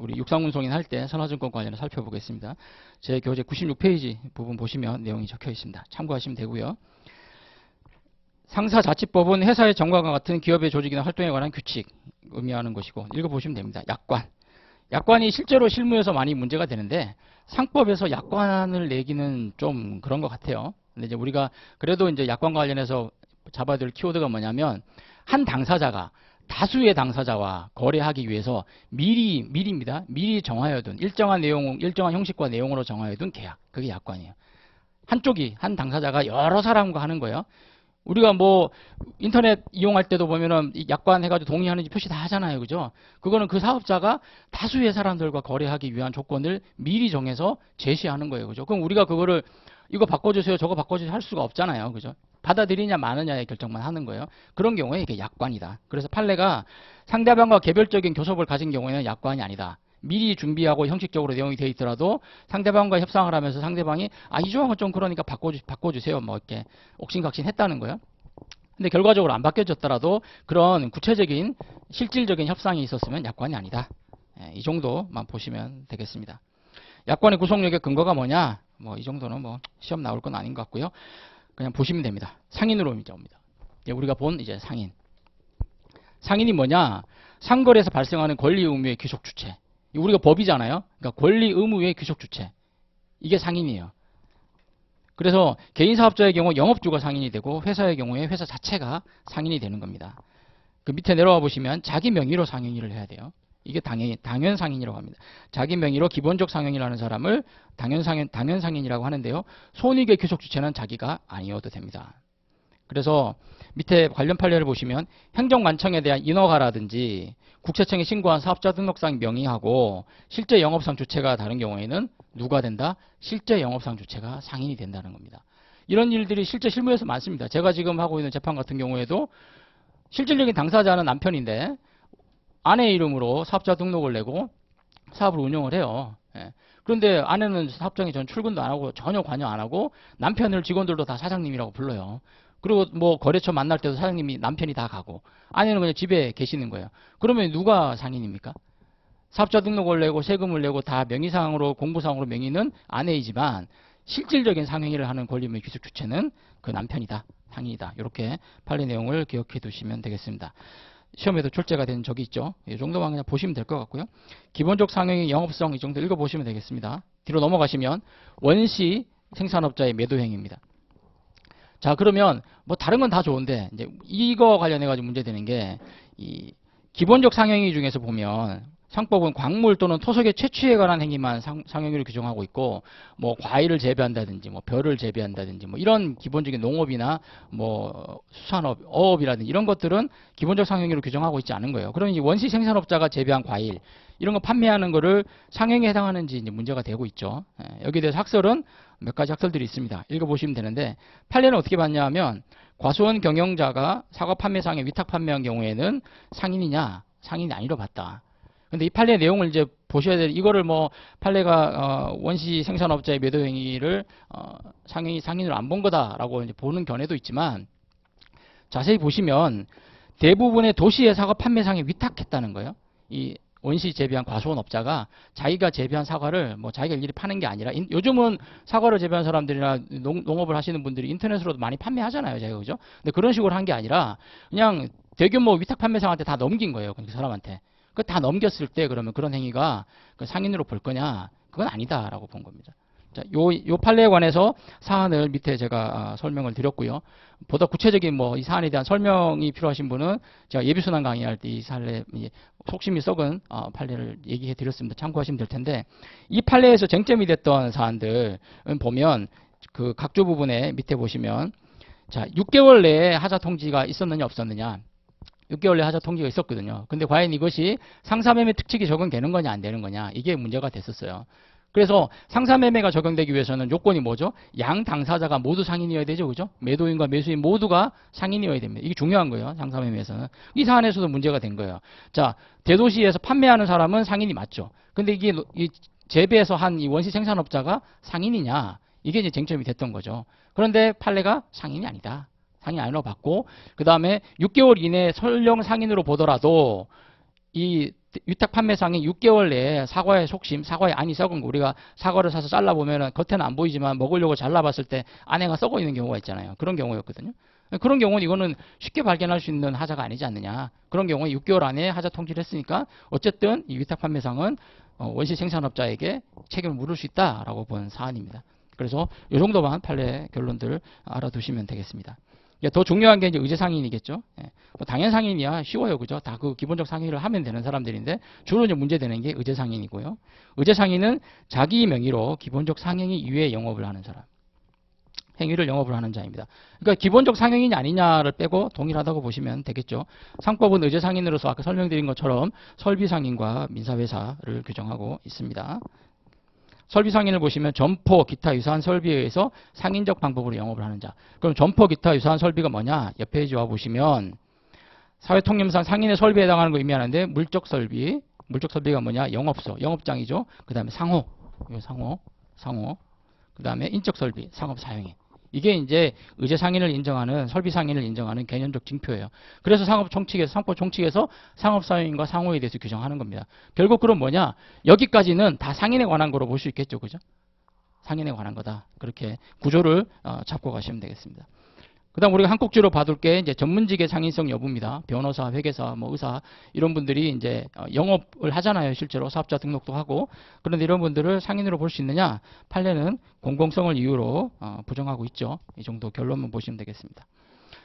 우리 육상운송인 할 때 선화증권 관련해서 살펴보겠습니다. 제 교재 96페이지 부분 보시면 내용이 적혀 있습니다. 참고하시면 되고요. 상사자치법은 회사의 정관과 같은 기업의 조직이나 활동에 관한 규칙 의미하는 것이고 읽어보시면 됩니다. 약관. 약관이 실제로 실무에서 많이 문제가 되는데 상법에서 약관을 내기는 좀 그런 것 같아요. 근데 이제 우리가 그래도 이제 약관과 관련해서 잡아야 될 키워드가 뭐냐면 한 당사자가 다수의 당사자와 거래하기 위해서 미리입니다. 미리 정하여둔 일정한 내용, 일정한 형식과 내용으로 정하여둔 계약. 그게 약관이에요. 한 당사자가 여러 사람과 하는 거예요. 우리가 뭐 인터넷 이용할 때도 보면은 약관 해가지고 동의하는지 표시 다 하잖아요. 그죠? 그거는 그 사업자가 다수의 사람들과 거래하기 위한 조건을 미리 정해서 제시하는 거예요. 그죠? 그럼 우리가 그거를 이거 바꿔주세요, 저거 바꿔주세요 할 수가 없잖아요. 그죠? 받아들이냐 마느냐의 결정만 하는 거예요. 그런 경우에 이게 약관이다. 그래서 판례가 상대방과 개별적인 교섭을 가진 경우에는 약관이 아니다. 미리 준비하고 형식적으로 내용이 되어 있더라도 상대방과 협상을 하면서 상대방이 이 조항은 좀 그러니까 바꿔주세요. 뭐 이렇게 옥신각신 했다는 거예요. 근데 결과적으로 안 바뀌어졌더라도 그런 구체적인 실질적인 협상이 있었으면 약관이 아니다. 이 정도만 보시면 되겠습니다. 약관의 구속력의 근거가 뭐냐? 뭐 이 정도는 뭐 시험 나올 건 아닌 것 같고요. 그냥 보시면 됩니다. 상인으로 이제 옵니다. 우리가 본 이제 상인. 상인이 뭐냐? 상거래에서 발생하는 권리 의무의 귀속 주체. 우리가 법이잖아요. 그러니까 권리 의무의 귀속 주체. 이게 상인이에요. 그래서 개인 사업자의 경우 영업주가 상인이 되고 회사의 경우에 회사 자체가 상인이 되는 겁니다. 그 밑에 내려와 보시면 자기 명의로 상인일을 해야 돼요. 이게 당연 상인이라고 합니다. 자기 명의로 기본적 상인이라는 사람을 당연 상인이라고 하는데요. 손익의 귀속 주체는 자기가 아니어도 됩니다. 그래서 밑에 관련 판례를 보시면 행정관청에 대한 인허가라든지 국세청에 신고한 사업자 등록상 명의하고 실제 영업상 주체가 다른 경우에는 누가 된다? 실제 영업상 주체가 상인이 된다는 겁니다. 이런 일들이 실제 실무에서 많습니다. 제가 지금 하고 있는 재판 같은 경우에도 실질적인 당사자는 남편인데 아내 이름으로 사업자 등록을 내고 사업을 운영을 해요. 그런데 아내는 사업장에 전 출근도 안 하고 전혀 관여 안 하고 남편을 직원들도 다 사장님이라고 불러요. 그리고 뭐 거래처 만날 때도 사장님이 남편이 다 가고 아내는 그냥 집에 계시는 거예요. 그러면 누가 상인입니까? 사업자 등록을 내고 세금을 내고 다 명의상으로 공부상으로 명의는 아내이지만 실질적인 상행위를 하는 권리물 귀속 주체는 그 남편이다. 상인이다. 이렇게 판례 내용을 기억해 두시면 되겠습니다. 시험에도 출제가 된 적이 있죠. 이 정도만 그냥 보시면 될 것 같고요. 기본적 상행위 영업성 이 정도 읽어보시면 되겠습니다. 뒤로 넘어가시면 원시 생산업자의 매도행위입니다. 자, 그러면 뭐 다른 건 다 좋은데 이제 이거 관련해 가지고 문제되는 게 이 기본적 상행위 중에서 보면 상법은 광물 또는 토속의 채취에 관한 행위만 상행위를 규정하고 있고, 뭐 과일을 재배한다든지, 뭐 벼를 재배한다든지, 뭐 이런 기본적인 농업이나 뭐 수산업, 어업이라든지 이런 것들은 기본적 상행위를 규정하고 있지 않은 거예요. 그러면 이 원시 생산업자가 재배한 과일 이런 거 판매하는 거를 상행위에 해당하는지 이제 문제가 되고 있죠. 여기에 대해서 학설은 몇 가지 학설들이 있습니다. 읽어보시면 되는데 판례는 어떻게 봤냐면 과수원 경영자가 사과 판매상에 위탁 판매한 경우에는 상인이냐? 상인이 아니로 봤다. 근데 이 판례 내용을 이제 보셔야 될, 이거를 뭐 판례가 원시 생산업자의 매도 행위를 상인으로 안 본 거다라고 이제 보는 견해도 있지만 자세히 보시면 대부분의 도시의 사과 판매상에 위탁했다는 거예요. 이 원시 재배한 과수원업자가 자기가 재배한 사과를 뭐 자기가 일일이 파는 게 아니라 요즘은 사과를 재배한 사람들이나 농업을 하시는 분들이 인터넷으로도 많이 판매하잖아요, 제가 그죠? 근데 그런 식으로 한 게 아니라 그냥 대규모 위탁 판매상한테 다 넘긴 거예요, 그 사람한테. 그 다 넘겼을 때 그러면 그런 행위가 그 상인으로 볼 거냐? 그건 아니다라고 본 겁니다. 자, 요 판례에 관해서 사안을 밑에 제가 설명을 드렸고요. 보다 구체적인 뭐 이 사안에 대한 설명이 필요하신 분은 제가 예비순환 강의할 때 이 사례 속심이 썩은 판례를 얘기해 드렸습니다. 참고하시면 될 텐데 이 판례에서 쟁점이 됐던 사안들 보면 그 각조 부분에 밑에 보시면 자 6개월 내에 하자 통지가 있었느냐 없었느냐 6개월 내 하자 통지가 있었거든요. 근데 과연 이것이 상사매매 특칙이 적용되는 거냐 안 되는 거냐 이게 문제가 됐었어요. 그래서 상사매매가 적용되기 위해서는 요건이 뭐죠? 양 당사자가 모두 상인이어야 되죠. 그죠? 매도인과 매수인 모두가 상인이어야 됩니다. 이게 중요한 거예요. 상사매매에서는. 이 사안에서도 문제가 된 거예요. 자, 대도시에서 판매하는 사람은 상인이 맞죠. 근데 이게 이 재배해서 한 이 원시 생산업자가 상인이냐? 이게 이제 쟁점이 됐던 거죠. 그런데 판례가 상인이 아니다. 상인 아니라고 봤고 그 다음에 6개월 이내에 설령 상인으로 보더라도 이 위탁 판매상이 6개월 내에 사과의 속심, 사과의 안이 썩은 거 우리가 사과를 사서 잘라보면 겉에는 안 보이지만 먹으려고 잘라봤을 때 안에가 썩어 있는 경우가 있잖아요. 그런 경우였거든요. 그런 경우는 이거는 쉽게 발견할 수 있는 하자가 아니지 않느냐. 그런 경우에 6개월 안에 하자 통지를 했으니까 어쨌든 이 위탁 판매상은 원시 생산업자에게 책임을 물을 수 있다라고 본 사안입니다. 그래서 이 정도만 판례 결론들 알아두시면 되겠습니다. 더 중요한 게 이제 의제상인이겠죠. 뭐 당연상인이야 쉬워요, 그죠? 다 그 기본적 상인을 하면 되는 사람들인데 주로 이제 문제되는 게 의제상인이고요. 의제상인은 자기 명의로 기본적 상행위 이외의 영업을 하는 사람, 행위를 영업을 하는 자입니다. 그러니까 기본적 상행위냐 아니냐를 빼고 동일하다고 보시면 되겠죠. 상법은 의제상인으로서 아까 설명드린 것처럼 설비상인과 민사회사를 규정하고 있습니다. 설비상인을 보시면 점포, 기타 유사한 설비에 의해서 상인적 방법으로 영업을 하는 자. 그럼 점포, 기타 유사한 설비가 뭐냐? 옆 페이지 와보시면 사회통념상 상인의 설비에 해당하는 거 의미하는데 물적 설비가 뭐냐? 영업소, 영업장이죠. 그 다음에 상호, 상호. 그 다음에 인적 설비, 상업 사용인. 이게 이제 의제 상인을 인정하는 설비 상인을 인정하는 개념적 징표예요. 그래서 상법 총칙에서 상업 사용인과 상호에 대해서 규정하는 겁니다. 결국 그럼 뭐냐? 여기까지는 다 상인에 관한 거로 볼 수 있겠죠, 그죠? 상인에 관한 거다. 그렇게 구조를 잡고 가시면 되겠습니다. 그다음 우리가 한 꼭지로 봐둘 게 이제 전문직의 상인성 여부입니다. 변호사, 회계사, 뭐 의사 이런 분들이 이제 영업을 하잖아요. 실제로 사업자 등록도 하고. 그런데 이런 분들을 상인으로 볼 수 있느냐? 판례는 공공성을 이유로 부정하고 있죠. 이 정도 결론만 보시면 되겠습니다.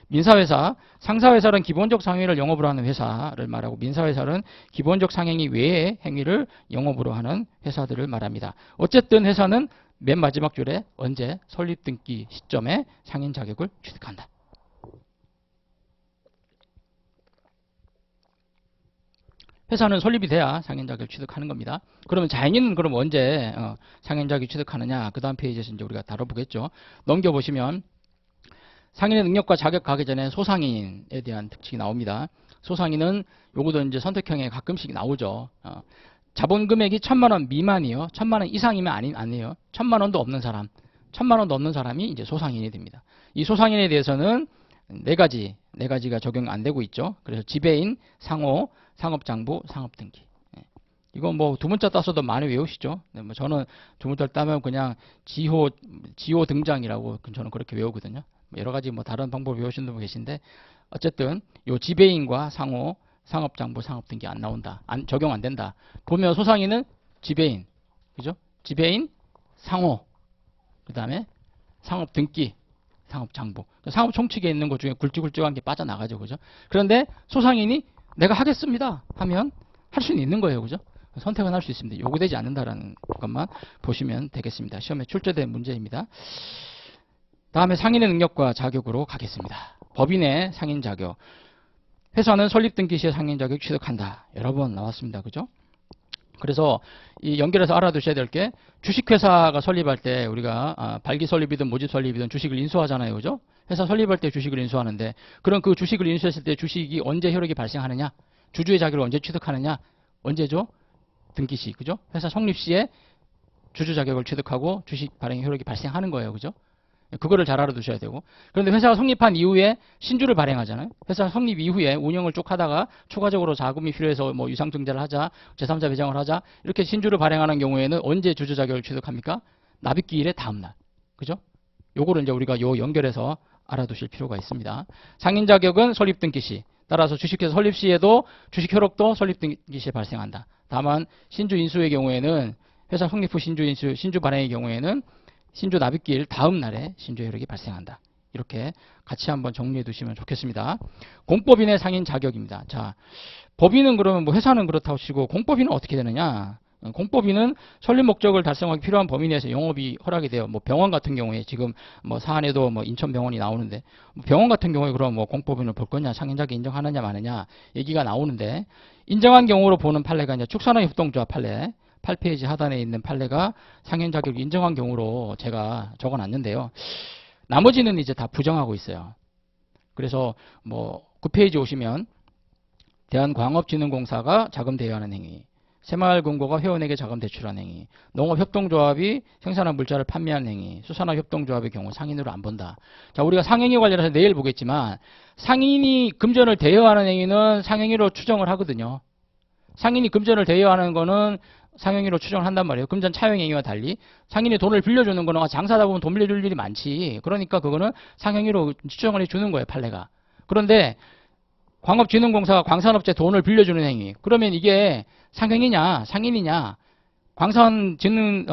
민사회사, 상사회사는 기본적 상행위를 영업으로 하는 회사를 말하고 민사회사는 기본적 상행위 외의 행위를 영업으로 하는 회사들을 말합니다. 어쨌든 회사는 맨 마지막 줄에 언제 설립 등기 시점에 상인 자격을 취득한다. 회사는 설립이 돼야 상인 자격을 취득하는 겁니다. 그러면 자연인은 그럼 언제 상인 자격을 취득하느냐? 그 다음 페이지에서 이제 우리가 다뤄보겠죠. 넘겨보시면 상인의 능력과 자격 가기 전에 소상인에 대한 특징이 나옵니다. 소상인은 요것도 이제 선택형에 가끔씩 나오죠. 자본 금액이 1,000만 원 미만이요. 1,000만 원 이상이면 아니에요. 1,000만 원도 없는 사람. 1,000만 원도 없는 사람이 이제 소상인이 됩니다. 이 소상인에 대해서는 네 가지가 적용 안 되고 있죠. 그래서 지배인, 상호, 상업장부, 상업등기. 예. 이거 뭐 두 문자 따서도 많이 외우시죠. 네, 뭐 저는 두 문자를 따면 그냥 지호 등장이라고 저는 그렇게 외우거든요. 뭐 여러 가지 뭐 다른 방법 외우시는 분 계신데 어쨌든 요 지배인과 상호, 상업장부, 상업등기 안 나온다. 적용 안 된다. 보면 소상인은 지배인, 그죠? 지배인, 상호, 그 다음에 상업등기, 상업장부. 상업 총칙에 있는 것 중에 굵직굵직한 게 빠져나가죠, 그죠? 그런데 소상인이 내가 하겠습니다 하면 할 수는 있는 거예요, 그죠? 선택은 할 수 있습니다. 요구되지 않는다라는 것만 보시면 되겠습니다. 시험에 출제된 문제입니다. 다음에 상인의 능력과 자격으로 가겠습니다. 법인의 상인 자격. 회사는 설립등기 시에 상인 자격 취득한다. 여러 번 나왔습니다. 그죠? 그래서 이 연결해서 알아두셔야 될 게 주식회사가 설립할 때 우리가 발기 설립이든 모집 설립이든 주식을 인수하잖아요. 그죠? 회사 설립할 때 주식을 인수하는데 그럼 그 주식을 인수했을 때 주식이 언제 효력이 발생하느냐? 주주의 자격을 언제 취득하느냐? 언제죠? 등기 시. 그죠? 회사 성립 시에 주주 자격을 취득하고 주식 발행 효력이 발생하는 거예요. 그죠? 그거를 잘 알아두셔야 되고. 그런데 회사가 성립한 이후에 신주를 발행하잖아요. 회사 성립 이후에 운영을 쭉 하다가 추가적으로 자금이 필요해서 뭐 유상증자를 하자, 제3자 배정을 하자 이렇게 신주를 발행하는 경우에는 언제 주주 자격을 취득합니까? 납입기일의 다음날. 그죠? 요거를 이제 우리가 요 연결해서 알아두실 필요가 있습니다. 상인 자격은 설립 등기 시. 따라서 주식회사 설립 시에도 주식 효력도 설립 등기 시에 발생한다. 다만 신주 인수의 경우에는 회사 성립 후 신주 인수, 신주 발행의 경우에는 신주 납입기일 다음 날에 신주 효력이 발생한다. 이렇게 같이 한번 정리해 두시면 좋겠습니다. 공법인의 상인 자격입니다. 자, 법인은 그러면 뭐 회사는 그렇다고 치고 공법인은 어떻게 되느냐? 공법인은 설립 목적을 달성하기 필요한 범위 내에서 영업이 허락이 돼요. 뭐 병원 같은 경우에 지금 뭐 사안에도 뭐 인천병원이 나오는데 병원 같은 경우에 그럼 뭐 공법인을 볼 거냐, 상인 자격 인정하느냐 마느냐 얘기가 나오는데 인정한 경우로 보는 판례가 이제 축산업협동조합 판례. 8페이지 하단에 있는 판례가 상인 자격을 인정한 경우로 제가 적어놨는데요. 나머지는 이제 다 부정하고 있어요. 그래서 뭐 9페이지 오시면 대한광업진흥공사가 자금 대여하는 행위, 새마을금고가 회원에게 자금 대출하는 행위, 농업협동조합이 생산한 물자를 판매하는 행위, 수산업협동조합의 경우 상인으로 안 본다. 자, 우리가 상행위 관련해서 내일 보겠지만 상인이 금전을 대여하는 행위는 상행위로 추정을 하거든요. 상인이 금전을 대여하는 거는 상행위로 추정을 한단 말이에요. 금전 차용행위와 달리 상인이 돈을 빌려주는 거는 장사하다 보면 돈 빌려줄 일이 많지. 그러니까 그거는 상행위로 추정을 해주는 거예요. 판례가. 그런데 광업진흥공사가 광산업체 돈을 빌려주는 행위. 그러면 이게 상행위냐 상인이냐.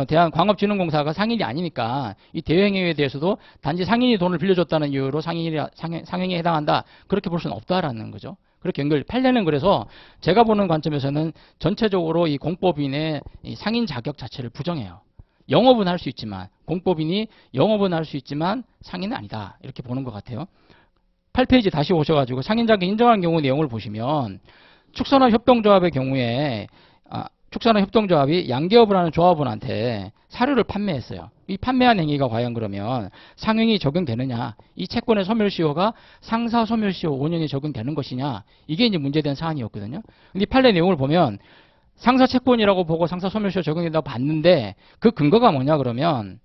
대한광업진흥공사가 상인이 아니니까 이 대여행위에 대해서도 단지 상인이 돈을 빌려줬다는 이유로 상행위에 해당한다. 그렇게 볼 수는 없다라는 거죠. 그렇게 판례는 그래서 제가 보는 관점에서는 전체적으로 이 공법인의 이 상인 자격 자체를 부정해요. 영업은 할 수 있지만 공법인이 영업은 할 수 있지만 상인은 아니다. 이렇게 보는 것 같아요. 8페이지 다시 오셔가지고 상인 자격 인정한 경우 내용을 보시면 축산업협동조합의 경우에 축산업협동조합이 양계업을 하는 조합원한테 사료를 판매했어요. 이 판매한 행위가 과연 그러면 상행위 적용되느냐? 이 채권의 소멸시효가 상사 소멸시효 5년이 적용되는 것이냐? 이게 이제 문제된 사안이었거든요. 근데 이 판례 내용을 보면 상사 채권이라고 보고 상사 소멸시효 적용된다고 봤는데 그 근거가 뭐냐 그러면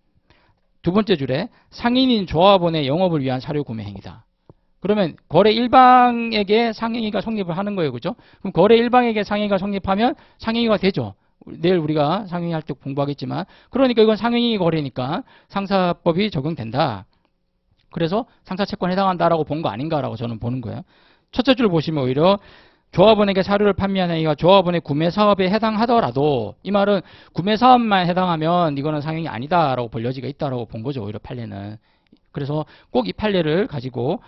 두 번째 줄에 상인인 조합원의 영업을 위한 사료 구매 행위다. 그러면 거래 일방에게 상행위가 성립을 하는 거예요. 그죠? 그럼 거래 일방에게 상행위가 성립하면 상행위가 되죠. 내일 우리가 상행위 할 때 공부하겠지만 그러니까 이건 상행위 거래니까 상사법이 적용된다. 그래서 상사채권에 해당한다라고 본 거 아닌가라고 저는 보는 거예요. 첫째 줄 보시면 오히려 조합원에게 사료를 판매하는 행위가 조합원의 구매 사업에 해당하더라도 이 말은 구매 사업만 해당하면 이거는 상행위 아니다라고 볼 여지가 있다라고 본 거죠. 오히려 판례는. 그래서 꼭 이 판례를 가지고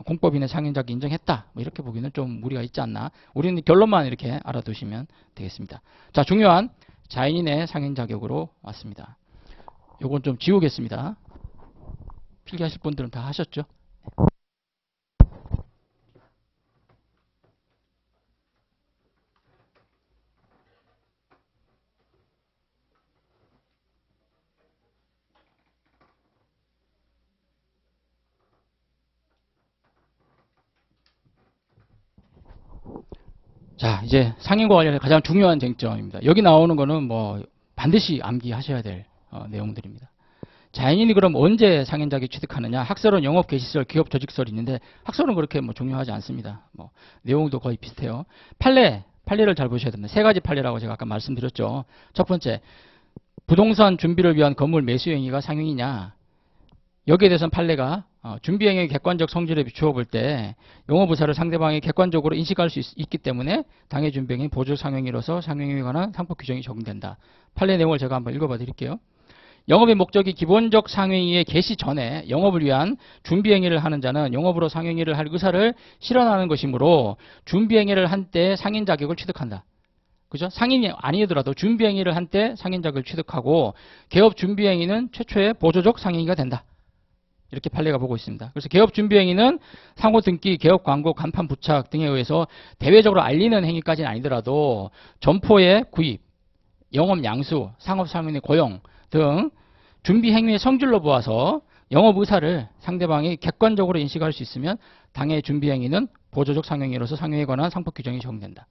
공법인의 상인 자격 인정했다. 뭐 이렇게 보기는 좀 무리가 있지 않나. 우리는 결론만 이렇게 알아두시면 되겠습니다. 자, 중요한 자인인의 상인 자격으로 왔습니다. 요건 좀 지우겠습니다. 필기하실 분들은 다 하셨죠? 자, 이제 상인과 관련해서 가장 중요한 쟁점입니다. 여기 나오는 거는 뭐 반드시 암기하셔야 될 내용들입니다. 자연인이 그럼 언제 상인자격 취득하느냐? 학설은 영업 개시설, 기업 조직설이 있는데 학설은 그렇게 뭐 중요하지 않습니다. 뭐 내용도 거의 비슷해요. 판례를 잘 보셔야 됩니다. 세 가지 판례라고 제가 아까 말씀드렸죠. 첫 번째, 부동산 준비를 위한 건물 매수 행위가 상행이냐? 여기에 대해서는 판례가 준비 행위의 객관적 성질에 비추어 볼 때 영업 의사를 상대방이 객관적으로 인식할 수 있기 때문에 당해 준비 행위 보조 상행위로서 상행위에 관한 상법 규정이 적용된다. 판례 내용을 제가 한번 읽어봐 드릴게요. 영업의 목적이 기본적 상행위의 개시 전에 영업을 위한 준비 행위를 하는 자는 영업으로 상행위를 할 의사를 실현하는 것이므로 준비 행위를 한 때 상인 자격을 취득한다. 그죠? 상인이 아니더라도 준비 행위를 한 때 상인 자격을 취득하고 개업 준비 행위는 최초의 보조적 상행위가 된다. 이렇게 판례가 보고 있습니다. 그래서 개업 준비 행위는 상호 등기, 개업 광고, 간판 부착 등에 의해서 대외적으로 알리는 행위까지는 아니더라도 점포의 구입, 영업 양수, 상업 상인의 고용 등 준비 행위의 성질로 보아서 영업 의사를 상대방이 객관적으로 인식할 수 있으면 당해 준비 행위는 보조적 상행위로서 상행에 관한 상법 규정이 적용된다.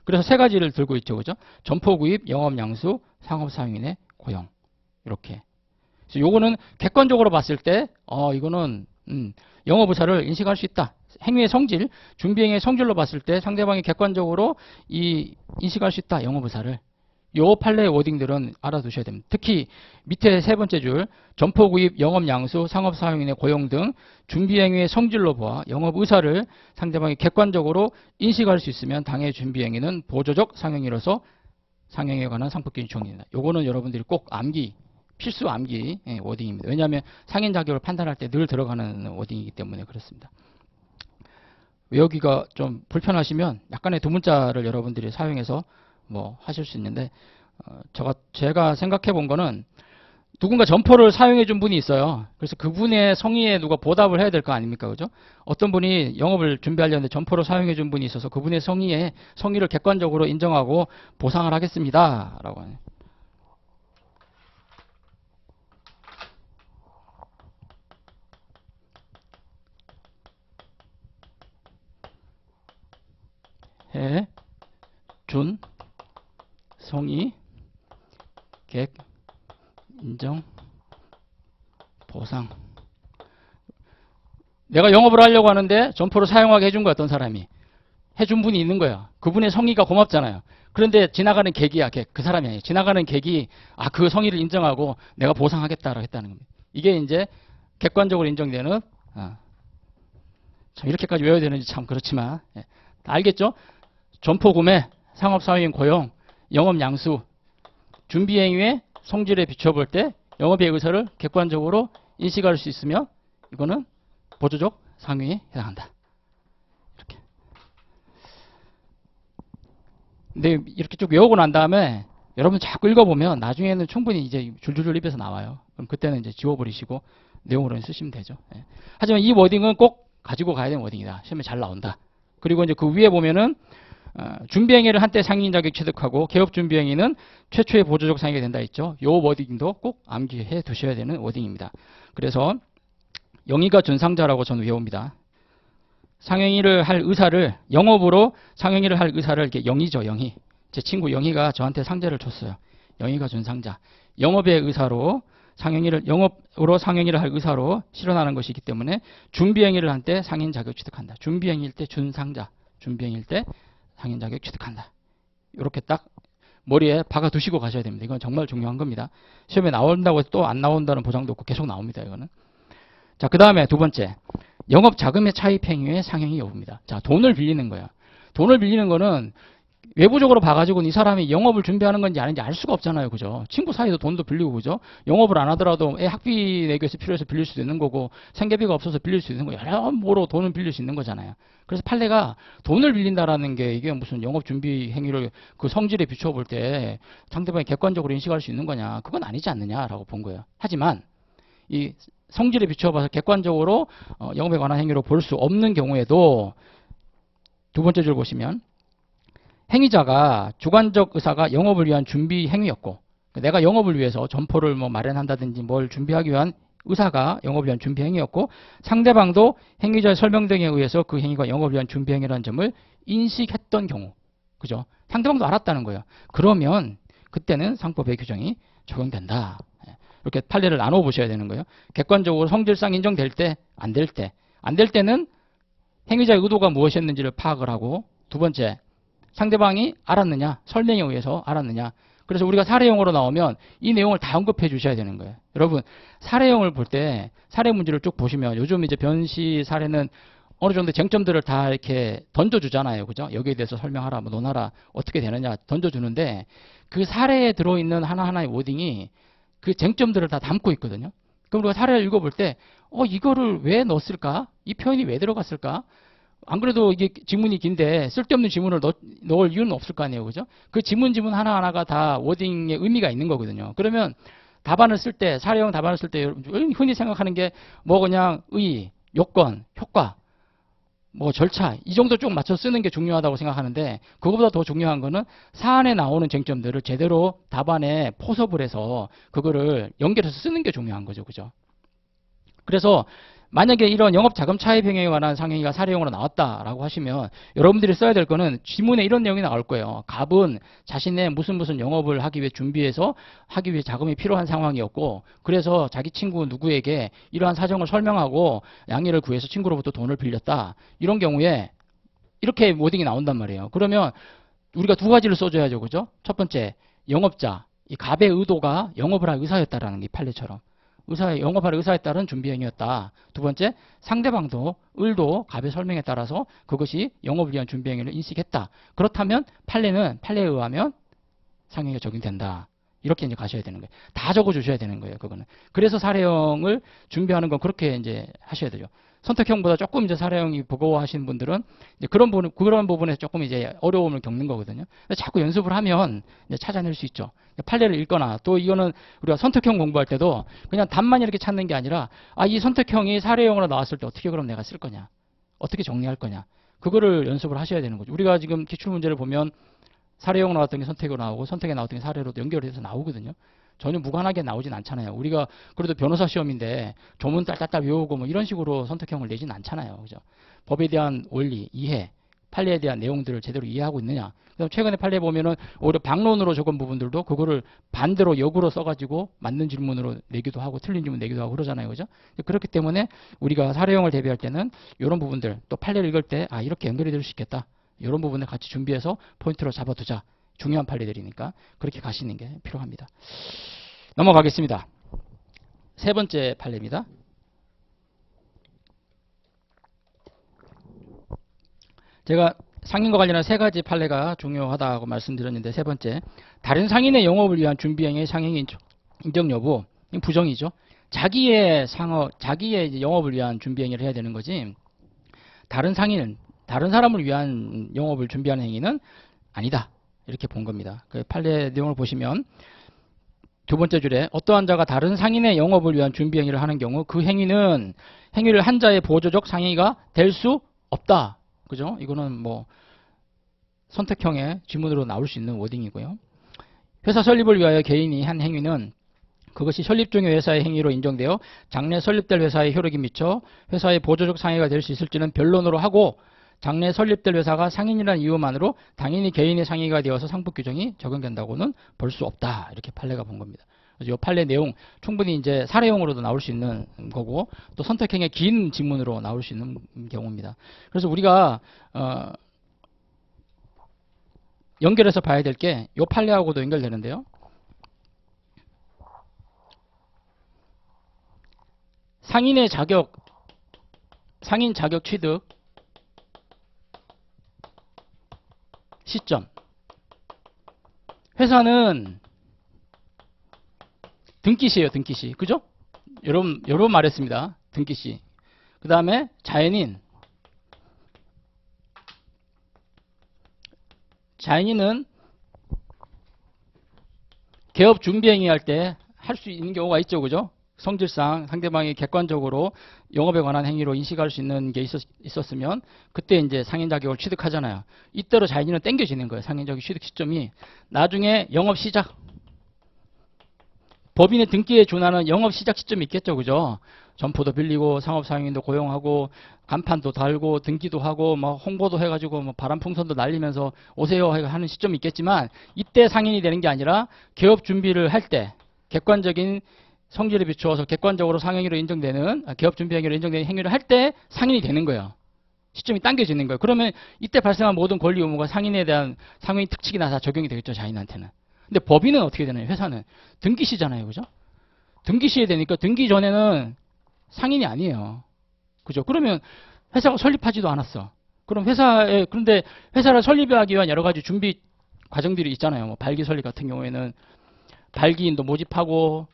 그래서 세 가지를 들고 있죠, 그죠? 점포 구입, 영업 양수, 상업 상인의 고용 이렇게. 그래서 요거는 객관적으로 봤을 때, 이거는 영업 의사를 인식할 수 있다. 행위의 성질, 준비 행위의 성질로 봤을 때 상대방이 객관적으로 인식할 수 있다. 영업 의사를. 요 판례의 워딩들은 알아두셔야 됩니다. 특히 밑에 세 번째 줄, 점포 구입, 영업 양수, 상업 사용인의 고용 등 준비 행위의 성질로 보아 영업 의사를 상대방이 객관적으로 인식할 수 있으면 당해 준비 행위는 보조적 상행위로서 상행에 관한 상법 규정이 적용된다. 요거는 여러분들이 꼭 필수 암기 워딩입니다. 왜냐하면 상인 자격을 판단할 때 늘 들어가는 워딩이기 때문에 그렇습니다. 외우기가 좀 불편하시면 약간의 두 문자를 여러분들이 사용해서 뭐 하실 수 있는데 제가 생각해 본 거는 누군가 점포를 사용해 준 분이 있어요. 그래서 그분의 성의에 누가 보답을 해야 될 거 아닙니까? 그죠? 어떤 분이 영업을 준비하려는데 점포를 사용해 준 분이 있어서 그분의 성의를 객관적으로 인정하고 보상을 하겠습니다. 라고 하네요. 해 준 성의 객 인정 보상. 내가 영업을 하려고 하는데 점포를 사용하게 해준 거야. 어떤 사람이 해준 분이 있는 거야. 그분의 성의가 고맙잖아요. 그런데 지나가는 객이야. 그 사람이 아니에요. 지나가는 객이 그 성의를 인정하고 내가 보상하겠다라고 했다는 겁니다. 이게 이제 객관적으로 인정되는 참 이렇게까지 외워야 되는지 참 그렇지만 알겠죠? 점포 구매, 상업 사회인 고용, 영업 양수, 준비 행위의 성질에 비춰볼 때 영업의 의사를 객관적으로 인식할 수 있으며 이거는 보조적 상행위에 해당한다. 이렇게. 근데 이렇게 쭉 외우고 난 다음에 여러분 자꾸 읽어보면 나중에는 충분히 이제 줄줄줄 입에서 나와요. 그럼 그때는 이제 지워버리시고 내용으로 쓰시면 되죠. 하지만 이 워딩은 꼭 가지고 가야 되는 워딩이다. 시험에 잘 나온다. 그리고 이제 그 위에 보면은 준비행위를 한때 상인 자격 취득하고 개업 준비행위는 최초의 보조적 상행이 된다 있죠. 요 워딩도 꼭 암기해 두셔야 되는 워딩입니다. 그래서 영의가 준상자라고 저는 외웁니다. 상행위를 할 의사를 영업으로 상행위를 할 의사를 이렇게 영의죠. 영의. 제 친구 영의가 저한테 상제를 줬어요. 영의가 준상자. 영업의 의사로 영업으로 상행위를 할 의사로 실현하는 것이기 때문에 준비행위를 한 때 상인 자격 취득한다. 준비행위일 때 준상자. 준비행위일 때 상인 자격 취득한다. 이렇게 딱 머리에 박아 두시고 가셔야 됩니다. 이건 정말 중요한 겁니다. 시험에 나온다고 해서 또 안 나온다는 보장도 없고 계속 나옵니다. 이거는. 자, 그 다음에 두 번째. 영업 자금의 차입 행위의 상행위 여부입니다. 자, 돈을 빌리는 거야. 돈을 빌리는 거는 외부적으로 봐가지고는 이 사람이 영업을 준비하는 건지 아닌지 알 수가 없잖아요. 그죠? 친구 사이도 돈도 빌리고, 그죠? 영업을 안 하더라도 애 학비 내기 위해서 필요해서 빌릴 수도 있는 거고, 생계비가 없어서 빌릴 수 있는 거, 여러모로 돈을 빌릴 수 있는 거잖아요. 그래서 판례가 돈을 빌린다라는 게 이게 무슨 영업 준비 행위를 그 성질에 비추어 볼 때 상대방이 객관적으로 인식할 수 있는 거냐? 그건 아니지 않느냐라고 본 거예요. 하지만 이 성질에 비추어 봐서 객관적으로 영업에 관한 행위로 볼 수 없는 경우에도 두 번째 줄 보시면 행위자가 주관적 의사가 영업을 위한 준비 행위였고 내가 영업을 위해서 점포를 뭐 마련한다든지 뭘 준비하기 위한 의사가 영업을 위한 준비 행위였고 상대방도 행위자의 설명 등에 의해서 그 행위가 영업을 위한 준비 행위라는 점을 인식했던 경우 그죠? 상대방도 알았다는 거예요. 그러면 그때는 상법의 규정이 적용된다. 이렇게 판례를 나눠 보셔야 되는 거예요. 객관적으로 성질상 인정될 때, 안 될 때. 안 될 때는 행위자의 의도가 무엇이었는지를 파악을 하고, 두 번째, 상대방이 알았느냐, 설명에 의해서 알았느냐. 그래서 우리가 사례형으로 나오면 이 내용을 다 언급해 주셔야 되는 거예요. 여러분, 사례형을 볼 때 사례 문제를 쭉 보시면 요즘 이제 변시 사례는 어느 정도 쟁점들을 다 이렇게 던져주잖아요. 그죠? 여기에 대해서 설명하라, 뭐 논하라, 어떻게 되느냐 던져주는데 그 사례에 들어있는 하나하나의 워딩이 그 쟁점들을 다 담고 있거든요. 그럼 우리가 사례를 읽어볼 때, 이거를 왜 넣었을까? 이 표현이 왜 들어갔을까? 안 그래도 이게 지문이 긴데 쓸데없는 지문을 넣을 이유는 없을 거 아니에요. 그죠? 그 지문 하나하나가 다 워딩의 의미가 있는 거거든요. 그러면 답안을 쓸 때, 사례형 답안을 쓸 때 흔히 생각하는 게 뭐 그냥 의, 요건, 효과, 뭐 절차 이 정도 쭉 맞춰 쓰는 게 중요하다고 생각하는데 그거보다 더 중요한 거는 사안에 나오는 쟁점들을 제대로 답안에 포섭을 해서 그거를 연결해서 쓰는 게 중요한 거죠. 그죠? 그래서 만약에 이런 영업자금 차입 행위에 관한 상행위가 사례용으로 나왔다라고 하시면 여러분들이 써야 될 거는 지문에 이런 내용이 나올 거예요. 갑은 자신의 무슨 영업을 하기 위해 준비해서 하기 위해 자금이 필요한 상황이었고 그래서 자기 친구 누구에게 이러한 사정을 설명하고 양해를 구해서 친구로부터 돈을 빌렸다. 이런 경우에 이렇게 워딩이 나온단 말이에요. 그러면 우리가 두 가지를 써줘야죠. 그죠? 첫 번째, 영업자, 이 갑의 의도가 영업을 할 의사였다라는 게 판례처럼. 영업할 의사에 따른 준비행위였다. 두 번째, 상대방도 을도 갑의 설명에 따라서 그것이 영업을 위한 준비행위를 인식했다. 그렇다면 판례에 의하면 상행위가 적용된다. 이렇게 이제 가셔야 되는 거예요. 다 적어주셔야 되는 거예요. 그거는. 그래서 사례형을 준비하는 건 그렇게 이제 하셔야 되죠. 선택형보다 조금 이제 사례형이 버거워하시는 분들은 이제 그런 부분에서 조금 이제 어려움을 겪는 거거든요. 자꾸 연습을 하면 이제 찾아낼 수 있죠. 판례를 읽거나 또 이거는 우리가 선택형 공부할 때도 그냥 답만 이렇게 찾는 게 아니라 이 선택형이 사례형으로 나왔을 때 어떻게 그럼 내가 쓸 거냐, 어떻게 정리할 거냐, 그거를 연습을 하셔야 되는 거죠. 우리가 지금 기출 문제를 보면 사례형 나왔던 게 선택으로 나오고 선택에 나왔던 게 사례로 연결해서 나오거든요. 전혀 무관하게 나오진 않잖아요. 우리가 그래도 변호사 시험인데 조문 딸딸딸 외우고 뭐 이런 식으로 선택형을 내진 않잖아요. 그죠? 법에 대한 원리, 이해, 판례에 대한 내용들을 제대로 이해하고 있느냐. 그다음 최근에 판례 보면은 오히려 반론으로 적은 부분들도 그거를 반대로 역으로 써가지고 맞는 질문으로 내기도 하고 틀린 질문 내기도 하고 그러잖아요. 그죠? 그렇기 때문에 우리가 사례형을 대비할 때는 이런 부분들 또 판례를 읽을 때 이렇게 연결이 될 수 있겠다. 이런 부분을 같이 준비해서 포인트로 잡아두자. 중요한 판례들이니까 그렇게 가시는 게 필요합니다. 넘어가겠습니다. 세 번째 판례입니다. 제가 상인과 관련한 세 가지 판례가 중요하다고 말씀드렸는데 세 번째, 다른 상인의 영업을 위한 준비행위의 상행 인정 여부, 부정이죠. 자기의 영업을 위한 준비행위를 해야 되는 거지 다른 사람을 위한 영업을 준비하는 행위는 아니다. 이렇게 본 겁니다. 그 판례 내용을 보시면 두 번째 줄에 어떠한 자가 다른 상인의 영업을 위한 준비 행위를 하는 경우 그 행위를 한 자의 보조적 상행위가 될 수 없다. 그죠? 이거는 뭐 선택형의 지문으로 나올 수 있는 워딩이고요. 회사 설립을 위하여 개인이 한 행위는 그것이 설립 중의 회사의 행위로 인정되어 장래 설립될 회사의 효력이 미쳐 회사의 보조적 상해가 될 수 있을지는 변론으로 하고 장래 설립될 회사가 상인이라는 이유만으로 당연히 개인의 상해가 되어서 상법 규정이 적용된다고는 볼 수 없다. 이렇게 판례가 본 겁니다. 그래서 이 판례 내용 충분히 이제 사례용으로도 나올 수 있는 거고 또 선택형의 긴 지문으로 나올 수 있는 경우입니다. 그래서 우리가 연결해서 봐야 될 게 이 판례하고도 연결되는데요. 상인 자격 취득 시점. 회사는 등기시예요, 등기시. 그죠? 여러 말했습니다. 등기시. 그 다음에 자연인은 개업 준비행위 할 때 할 수 있는 경우가 있죠, 그죠? 성질상 상대방이 객관적으로 영업에 관한 행위로 인식할 수 있는 게 있었으면 그때 이제 상인 자격을 취득하잖아요. 이때로 자연인은 땡겨지는 거예요. 상인 자격 취득 시점이 나중에 영업 시작. 법인의 등기에 준하는 영업 시작 시점이 있겠죠, 그죠? 점포도 빌리고 상업상인도 고용하고 간판도 달고 등기도 하고 뭐 홍보도 해가지고 뭐 바람풍선도 날리면서 오세요 하는 시점이 있겠지만 이때 상인이 되는 게 아니라 개업 준비를 할 때 객관적인 성질에 비추어서 객관적으로 상행위로 인정되는 기업 준비 행위로 인정되는 행위를 할 때 상인이 되는 거예요. 시점이 당겨지는 거예요. 그러면 이때 발생한 모든 권리 의무가 상인에 대한 상인 특칙이나 다 적용이 되겠죠. 자인한테는. 근데 법인은 어떻게 되나요? 회사는 등기시잖아요. 그죠? 등기시에 되니까 등기 전에는 상인이 아니에요. 그죠? 그러면 회사가 설립하지도 않았어. 그럼 그런데 회사를 설립하기 위한 여러 가지 준비 과정들이 있잖아요. 뭐 발기 설립 같은 경우에는 발기인도 모집하고,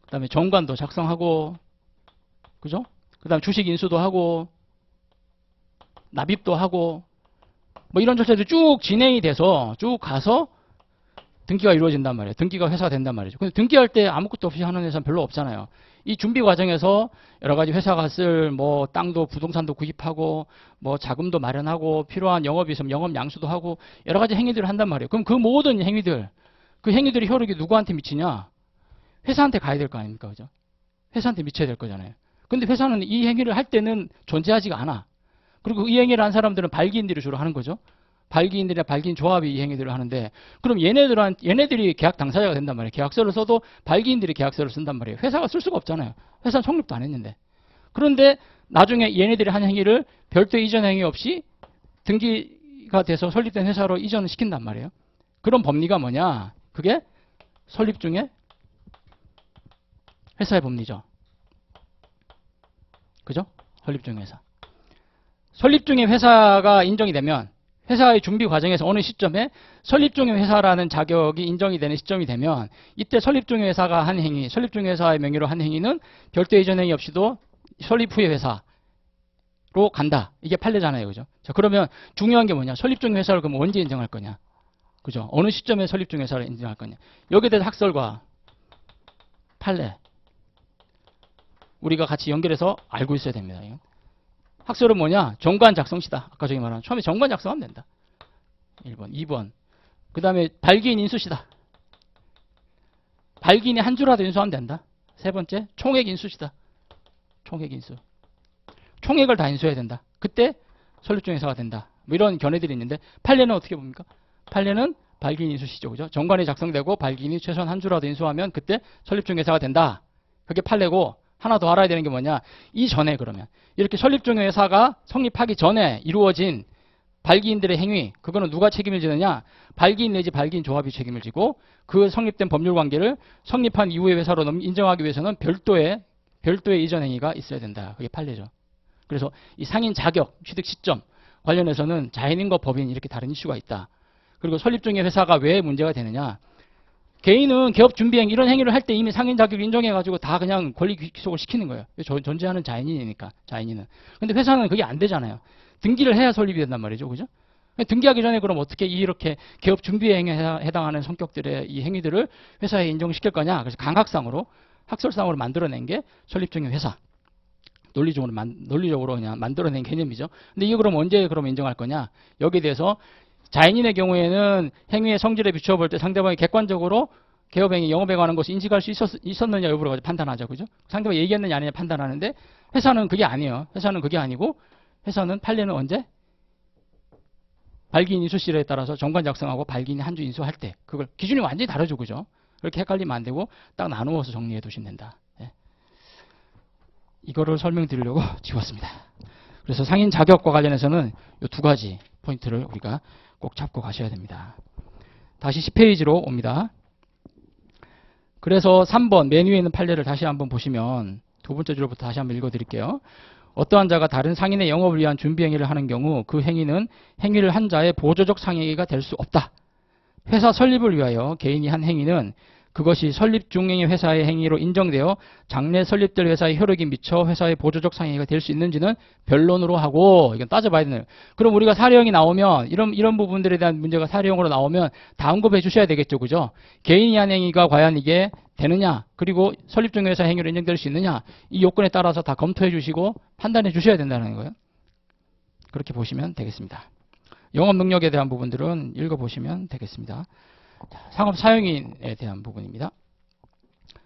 그 다음에 정관도 작성하고, 그죠? 그 다음에 주식 인수도 하고, 납입도 하고, 뭐 이런 절차들이 쭉 진행이 돼서 쭉 가서 등기가 이루어진단 말이에요. 등기가 회사가 된단 말이죠. 근데 등기할 때 아무것도 없이 하는 회사는 별로 없잖아요. 이 준비 과정에서 여러 가지 회사가 쓸 뭐 땅도 부동산도 구입하고 뭐 자금도 마련하고 필요한 영업이 있으면 영업 양수도 하고 여러 가지 행위들을 한단 말이에요. 그럼 그 모든 행위들, 그 행위들이 효력이 누구한테 미치냐? 회사한테 가야 될 거 아닙니까? 그죠? 회사한테 미쳐야 될 거잖아요. 근데 회사는 이 행위를 할 때는 존재하지가 않아. 그리고 이 행위를 한 사람들은 발기인들이 주로 하는 거죠. 발기인들이나 발기인 조합이 이 행위들을 하는데, 그럼 얘네들이 계약 당사자가 된단 말이에요. 계약서를 써도 발기인들이 계약서를 쓴단 말이에요. 회사가 쓸 수가 없잖아요. 회사는 성립도 안 했는데. 그런데 나중에 얘네들이 한 행위를 별도 이전 행위 없이 등기가 돼서 설립된 회사로 이전을 시킨단 말이에요. 그런 법리가 뭐냐? 그게 설립 중에 회사의 법리죠. 그죠? 설립 중에 회사. 설립 중에 회사가 인정이 되면 회사의 준비 과정에서 어느 시점에 설립 중의 회사라는 자격이 인정이 되는 시점이 되면 이때 설립 중의 회사가 한 행위, 설립 중의 회사의 명의로 한 행위는 별도 이전 행위 없이도 설립 후의 회사로 간다. 이게 판례잖아요. 그죠? 자, 그러면 중요한 게 뭐냐? 설립 중의 회사를 그럼 언제 인정할 거냐? 그죠? 어느 시점에 설립 중의 회사를 인정할 거냐? 여기에 대해서 학설과 판례 우리가 같이 연결해서 알고 있어야 됩니다. 학설은 뭐냐? 정관 작성시다. 아까 저기 말한 처음에 정관 작성하면 된다. 1번, 2번. 그 다음에 발기인 인수시다. 발기인이 한 주라도 인수하면 된다. 세 번째, 총액 인수시다. 총액 인수. 총액을 다 인수해야 된다. 그때 설립중 회사가 된다. 뭐 이런 견해들이 있는데 판례는 어떻게 봅니까? 판례는 발기인 인수시죠. 그죠? 정관이 작성되고 발기인이 최소한 한 주라도 인수하면 그때 설립중 회사가 된다. 그게 판례고, 하나 더 알아야 되는 게 뭐냐? 이전에 그러면 이렇게 설립중 회사가 성립하기 전에 이루어진 발기인들의 행위, 그거는 누가 책임을 지느냐? 발기인 내지 발기인 조합이 책임을 지고, 그 성립된 법률 관계를 성립한 이후의 회사로 인정하기 위해서는 별도의 이전 행위가 있어야 된다. 그게 판례죠. 그래서 이 상인 자격, 취득 시점 관련해서는 자연인과 법인 이렇게 다른 이슈가 있다. 그리고 설립중의 회사가 왜 문제가 되느냐? 개인은 기업 준비행 이런 행위를 할 때 이미 상인 자격을 인정해가지고 다 그냥 권리 귀속을 시키는 거예요. 존재하는 자연인이니까, 자연인은. 근데 회사는 그게 안 되잖아요. 등기를 해야 설립이 된단 말이죠. 그죠? 등기하기 전에 그럼 어떻게 이렇게 기업 준비 행위에 해당하는 성격들의 이 행위들을 회사에 인정시킬 거냐? 그래서 강학상으로, 학설상으로 만들어낸 게 설립중의 회사. 논리적으로 그냥 만들어낸 개념이죠. 근데 이게 그럼 언제 그럼 인정할 거냐? 여기에 대해서 자연인의 경우에는 행위의 성질에 비추어 볼 때 상대방이 객관적으로 개업행위, 영업에 관한 것을 인식할 수 있었느냐 여부를 가지고 판단하죠. 그죠? 상대방이 얘기했느냐 아니냐 판단하는데 회사는 그게 아니에요. 회사는 그게 아니고 회사는 판례는 언제? 발기인 인수시에 따라서 정관 작성하고 발기인이 한 주 인수할 때 그걸 기준이 완전히 다르죠. 그죠? 그렇게 헷갈리면 안 되고 딱 나누어서 정리해 두시면 된다. 예. 이거를 설명드리려고 지웠습니다. 그래서 상인 자격과 관련해서는 이 두 가지 포인트를 우리가 꼭 잡고 가셔야 됩니다. 다시 10페이지로 옵니다. 그래서 3번 맨 위에 있는 판례를 다시 한번 보시면 두 번째 줄부터 다시 한번 읽어드릴게요. 어떠한 자가 다른 상인의 영업을 위한 준비 행위를 하는 경우 그 행위는 행위를 한 자의 보조적 상행위가 될 수 없다. 회사 설립을 위하여 개인이 한 행위는 그것이 설립 중의 회사의 행위로 인정되어 장래 설립될 회사의 효력이 미쳐 회사의 보조적 상행위가 될 수 있는지는 변론으로 하고, 이건 따져봐야 되네요. 그럼 우리가 사례형이 나오면 이런 부분들에 대한 문제가 사례형으로 나오면 다 언급해 주셔야 되겠죠. 그죠? 개인이 한 행위가 과연 이게 되느냐, 그리고 설립 중의 회사 행위로 인정될 수 있느냐, 이 요건에 따라서 다 검토해 주시고 판단해 주셔야 된다는 거예요. 그렇게 보시면 되겠습니다. 영업 능력에 대한 부분들은 읽어보시면 되겠습니다. 상업 사용인에 대한 부분입니다.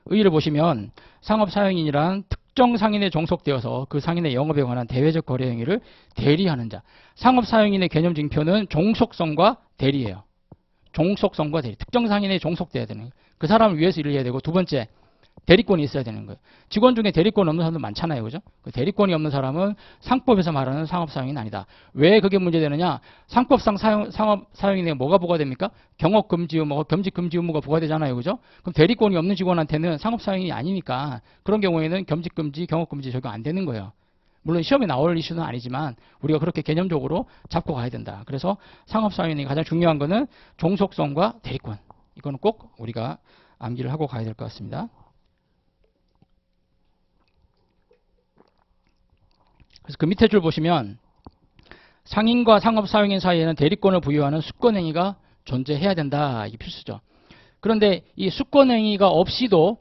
의의를 보시면 상업 사용인이란 특정 상인에 종속되어서 그 상인의 영업에 관한 대외적 거래 행위를 대리하는 자. 상업 사용인의 개념 징표는 종속성과 대리예요. 종속성과 대리. 특정 상인에 종속돼야 되는 거예요. 그 사람을 위해서 일을 해야 되고, 두 번째 대리권이 있어야 되는 거예요. 직원 중에 대리권 없는 사람도 많잖아요. 그죠? 그 대리권이 없는 사람은 상법에서 말하는 상업사용인 아니다. 왜 그게 문제되느냐? 상법상 상업사용인에 뭐가 부과됩니까? 경업금지 의무, 겸직금지 의무가 부과되잖아요. 그죠? 그럼 대리권이 없는 직원한테는 상업사용이 아니니까 그런 경우에는 겸직금지, 경업금지 적용 안 되는 거예요. 물론 시험에 나올 이슈는 아니지만 우리가 그렇게 개념적으로 잡고 가야 된다. 그래서 상업사용인이 가장 중요한 거는 종속성과 대리권. 이거는 꼭 우리가 암기를 하고 가야 될 것 같습니다. 그래서 그 밑에 줄 보시면 상인과 상업사용인 사이에는 대리권을 부여하는 수권행위가 존재해야 된다. 이게 필수죠. 그런데 이 수권행위가 없이도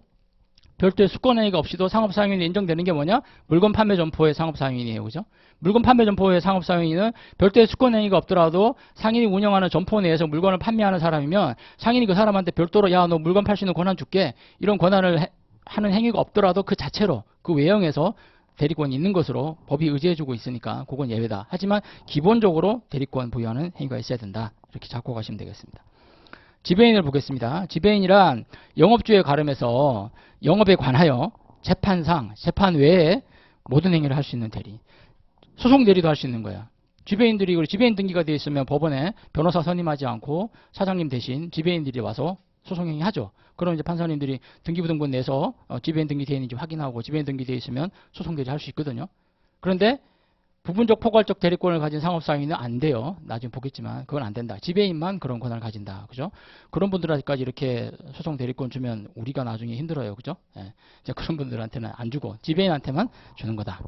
별도의 수권행위가 없이도 상업사용인이 인정되는 게 뭐냐? 물건 판매 점포의 상업사용인이에요. 그죠? 물건 판매 점포의 상업사용인은 별도의 수권행위가 없더라도 상인이 운영하는 점포 내에서 물건을 판매하는 사람이면 상인이 그 사람한테 별도로 야, 너 물건 팔 수 있는 권한 줄게. 이런 권한을 하는 행위가 없더라도 그 자체로 그 외형에서 대리권이 있는 것으로 법이 의지해주고 있으니까 그건 예외다. 하지만 기본적으로 대리권 부여하는 행위가 있어야 된다. 이렇게 잡고 가시면 되겠습니다. 지배인을 보겠습니다. 지배인이란 영업주의 가름에서 영업에 관하여 재판상, 재판 외에 모든 행위를 할 수 있는 대리. 소송 대리도 할 수 있는 거야. 지배인들이, 지배인 등기가 되어 있으면 법원에 변호사 선임하지 않고 사장님 대신 지배인들이 와서 소송행위 하죠. 그럼 이제 판사님들이 등기부등본 내서 지배인 등기되어 있는지 확인하고 지배인 등기되어 있으면 소송 대리 할 수 있거든요. 그런데 부분적 포괄적 대리권을 가진 상업사용인은 안 돼요. 나중에 보겠지만 그건 안 된다. 지배인만 그런 권한을 가진다. 그죠? 그런 분들까지 이렇게 소송 대리권 주면 우리가 나중에 힘들어요. 그죠? 예. 이제 그런 분들한테는 안 주고 지배인한테만 주는 거다.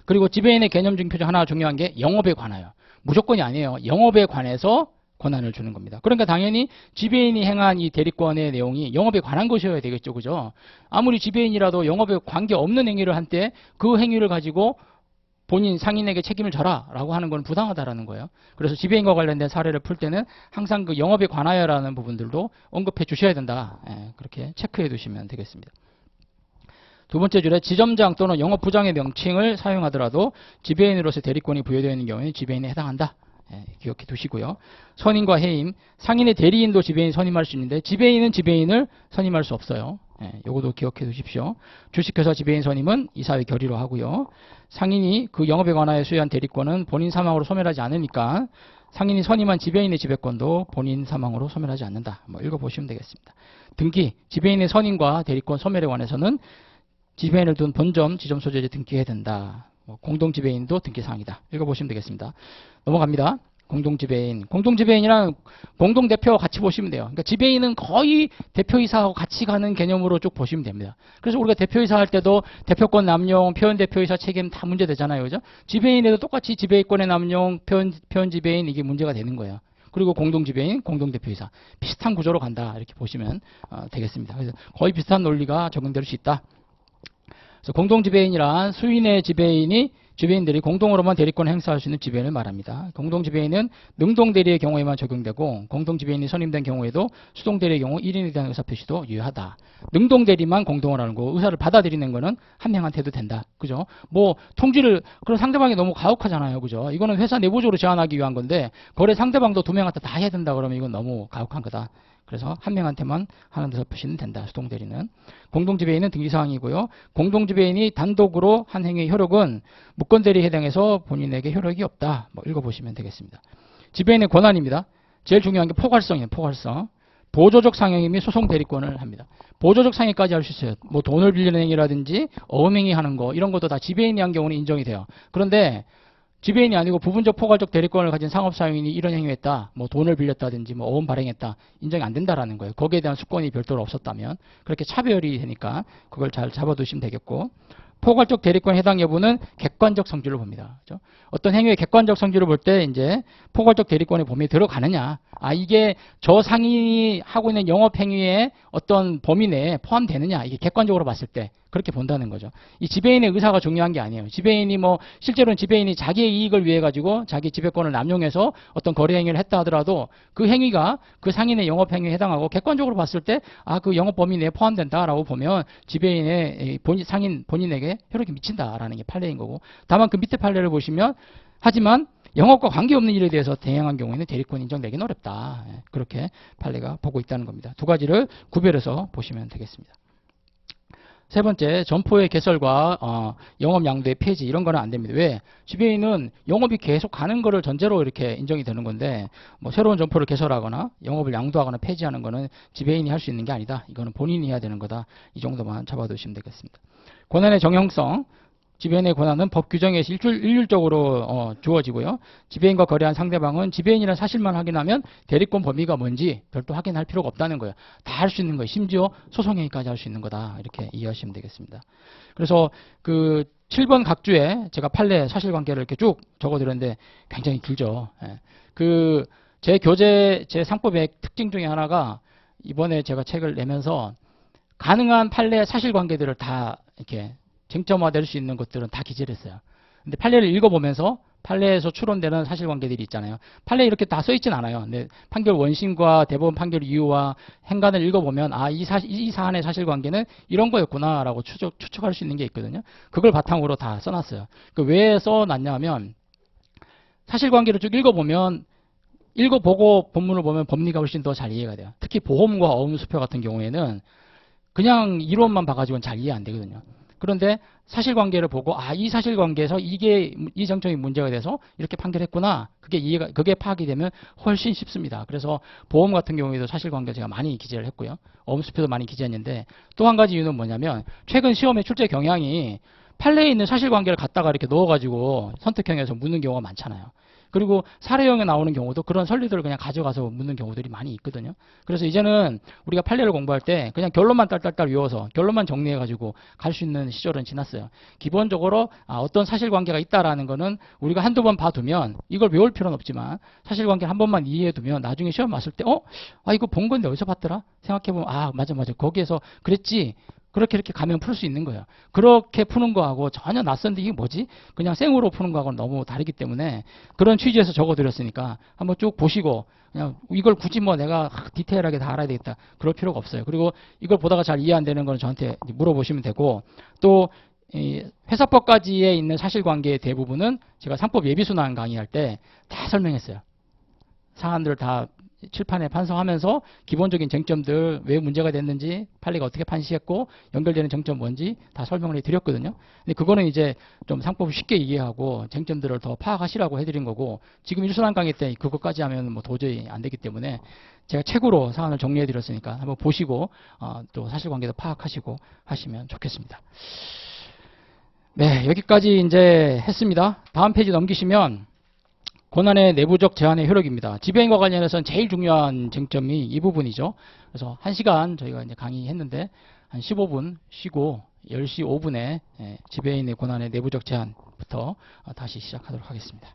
그리고 지배인의 개념 증표 중 하나 중요한 게 영업에 관하여. 무조건이 아니에요. 영업에 관해서 권한을 주는 겁니다. 그러니까 당연히 지배인이 행한 이 대리권의 내용이 영업에 관한 것이어야 되겠죠. 그죠? 아무리 지배인이라도 영업에 관계없는 행위를 한 때 그 행위를 가지고 본인 상인에게 책임을 져라 라고 하는 건 부당하다라는 거예요. 그래서 지배인과 관련된 사례를 풀 때는 항상 그 영업에 관하여라는 부분들도 언급해 주셔야 된다. 예, 그렇게 체크해 두시면 되겠습니다. 두 번째 줄에 지점장 또는 영업부장의 명칭을 사용하더라도 지배인으로서 대리권이 부여되어 있는 경우에는 지배인에 해당한다. 예, 기억해 두시고요. 선임과 해임, 상인의 대리인도 지배인 선임할 수 있는데 지배인은 지배인을 선임할 수 없어요. 예, 요것도 기억해 두십시오. 주식회사 지배인 선임은 이사회 결의로 하고요. 상인이 그 영업에 관하여 수여한 대리권은 본인 사망으로 소멸하지 않으니까 상인이 선임한 지배인의 지배권도 본인 사망으로 소멸하지 않는다. 뭐 읽어보시면 되겠습니다. 등기, 지배인의 선임과 대리권 소멸에 관해서는 지배인을 둔 본점, 지점 소재지 등기해야 된다. 공동지배인도 등기사항이다. 읽어보시면 되겠습니다. 넘어갑니다. 공동지배인. 공동지배인이랑 공동대표와 같이 보시면 돼요. 그러니까 지배인은 거의 대표이사하고 같이 가는 개념으로 쭉 보시면 됩니다. 그래서 우리가 대표이사 할 때도 대표권 남용, 표현대표이사 책임 다 문제되잖아요. 그죠? 지배인에도 똑같이 지배권의 남용, 표현지배인 이게 문제가 되는 거예요. 그리고 공동지배인, 공동대표이사. 비슷한 구조로 간다. 이렇게 보시면 되겠습니다. 그래서 거의 비슷한 논리가 적용될 수 있다. 그래서 공동지배인이란 수인의 지배인들이 공동으로만 대리권을 행사할 수 있는 지배인을 말합니다. 공동지배인은 능동대리의 경우에만 적용되고 공동지배인이 선임된 경우에도 수동대리의 경우 1인에 대한 의사표시도 유효하다. 능동대리만 공동을 하는 거, 의사를 받아들이는 거는 한 명한테 해도 된다. 그죠? 뭐 통지를, 그럼 상대방이 너무 가혹하잖아요. 그죠? 이거는 회사 내부적으로 제한하기 위한 건데 거래 상대방도 두 명한테 다 해야 된다 그러면 이건 너무 가혹한 거다. 그래서 한 명한테만 하는 데서 표시는 된다. 수동대리는. 공동지배인은 등기사항이고요. 공동지배인이 단독으로 한 행위의 효력은 무권대리에 해당해서 본인에게 효력이 없다. 뭐 읽어보시면 되겠습니다. 지배인의 권한입니다. 제일 중요한 게 포괄성이에요. 포괄성. 보조적 상행위 및 소송 대리권을 합니다. 보조적 상행까지 할 수 있어요. 뭐 돈을 빌리는 행위라든지 어음행위 하는 거 이런 것도 다 지배인이 한 경우는 인정이 돼요. 그런데 지배인이 아니고 부분적 포괄적 대리권을 가진 상업사용인이 이런 행위를 했다. 뭐 돈을 빌렸다든지 뭐 어음 발행했다. 인정이 안 된다라는 거예요. 거기에 대한 수권이 별도로 없었다면. 그렇게 차별이 되니까 그걸 잘 잡아두시면 되겠고. 포괄적 대리권 해당 여부는 객관적 성질을 봅니다. 그렇죠? 어떤 행위의 객관적 성질을 볼 때 이제 포괄적 대리권의 범위에 들어가느냐. 아, 이게 저 상인이 하고 있는 영업 행위의 어떤 범위 내에 포함되느냐. 이게 객관적으로 봤을 때 그렇게 본다는 거죠. 이 지배인의 의사가 중요한 게 아니에요. 지배인이 뭐 실제로는 지배인이 자기의 이익을 위해 가지고 자기 지배권을 남용해서 어떤 거래 행위를 했다 하더라도 그 행위가 그 상인의 영업 행위에 해당하고 객관적으로 봤을 때 아, 그 영업 범위 내에 포함된다라고 보면 지배인의 상인 본인에게 효력이 미친다라는 게 판례인 거고. 다만 그 밑에 판례를 보시면 하지만 영업과 관계없는 일에 대해서 대행한 경우에는 대리권 인정되기는 어렵다. 그렇게 판례가 보고 있다는 겁니다. 두 가지를 구별해서 보시면 되겠습니다. 세 번째, 점포의 개설과 영업 양도의 폐지 이런 거는 안 됩니다. 왜? 지배인은 영업이 계속 가는 거를 전제로 이렇게 인정이 되는 건데 뭐 새로운 점포를 개설하거나 영업을 양도하거나 폐지하는 거는 지배인이 할 수 있는 게 아니다. 이거는 본인이 해야 되는 거다. 이 정도만 잡아두시면 되겠습니다. 권한의 정형성. 지배인의 권한은 법 규정에서 일률적으로 주어지고요. 지배인과 거래한 상대방은 지배인이라는 사실만 확인하면 대리권 범위가 뭔지 별도 확인할 필요가 없다는 거예요. 다 할 수 있는 거예요. 심지어 소송행위까지 할 수 있는 거다. 이렇게 이해하시면 되겠습니다. 그래서 그 7번 각주에 제가 판례 사실관계를 이렇게 쭉 적어드렸는데 굉장히 길죠. 예. 그 제 교재 제 상법의 특징 중에 하나가 이번에 제가 책을 내면서 가능한 판례 사실관계들을 다 이렇게 쟁점화될 수 있는 것들은 다 기재를 했어요. 근데 판례를 읽어보면서 판례에서 추론되는 사실관계들이 있잖아요. 판례에 이렇게 다 써있진 않아요. 근데 판결 원심과 대법원 판결 이유와 행간을 읽어보면 이 사안의 사실관계는 이런 거였구나라고 추측할 수 있는 게 있거든요. 그걸 바탕으로 다 써놨어요. 왜 써놨냐면 사실관계를 쭉 읽어보고 본문을 보면 법리가 훨씬 더 잘 이해가 돼요. 특히 보험과 어음수표 같은 경우에는 그냥 이론만 봐가지고는 잘 이해 안 되거든요. 그런데 사실관계를 보고 이 사실관계에서 이 정점이 문제가 돼서 이렇게 판결했구나. 그게 파악이 되면 훨씬 쉽습니다. 그래서 보험 같은 경우에도 사실관계 제가 많이 기재를 했고요. 어음수표도 많이 기재했는데 또 한 가지 이유는 뭐냐면 최근 시험의 출제 경향이 판례에 있는 사실관계를 갖다가 이렇게 넣어가지고 선택형에서 묻는 경우가 많잖아요. 그리고 사례형에 나오는 경우도 그런 선리들을 그냥 가져가서 묻는 경우들이 많이 있거든요. 그래서 이제는 우리가 판례를 공부할 때 그냥 결론만 딸딸딸 외워서 결론만 정리해가지고 갈 수 있는 시절은 지났어요. 기본적으로 어떤 사실관계가 있다라는 거는 우리가 한두 번 봐두면 이걸 외울 필요는 없지만 사실관계 한 번만 이해해두면 나중에 시험 왔을 때 이거 본 건데 어디서 봤더라? 생각해보면 맞아 거기에서 그랬지. 그렇게 이렇게 가면 풀 수 있는 거예요. 그렇게 푸는 거하고 전혀 낯선데 이게 뭐지? 그냥 생으로 푸는 거하고는 너무 다르기 때문에 그런 취지에서 적어드렸으니까 한번 쭉 보시고 그냥 이걸 굳이 뭐 내가 디테일하게 다 알아야 되겠다. 그럴 필요가 없어요. 그리고 이걸 보다가 잘 이해 안 되는 건 저한테 물어보시면 되고 또 회사법까지에 있는 사실관계의 대부분은 제가 상법 예비순환 강의할 때 다 설명했어요. 사안들을 다 칠판에 판서하면서 기본적인 쟁점들 왜 문제가 됐는지 판례가 어떻게 판시했고 연결되는 쟁점 뭔지 다 설명을 해드렸거든요. 근데 그거는 이제 좀 상법을 쉽게 이해하고 쟁점들을 더 파악하시라고 해드린 거고 지금 일순환 강의 때 그것까지 하면 뭐 도저히 안 되기 때문에 제가 책으로 사안을 정리해드렸으니까 한번 보시고 또 사실관계도 파악하시고 하시면 좋겠습니다. 네, 여기까지 이제 했습니다. 다음 페이지 넘기시면 권한의 내부적 제한의 효력입니다. 지배인과 관련해서는 제일 중요한 쟁점이 이 부분이죠. 그래서 1시간 저희가 이제 강의했는데 한 15분 쉬고 10시 5분에 지배인의 권한의 내부적 제한부터 다시 시작하도록 하겠습니다.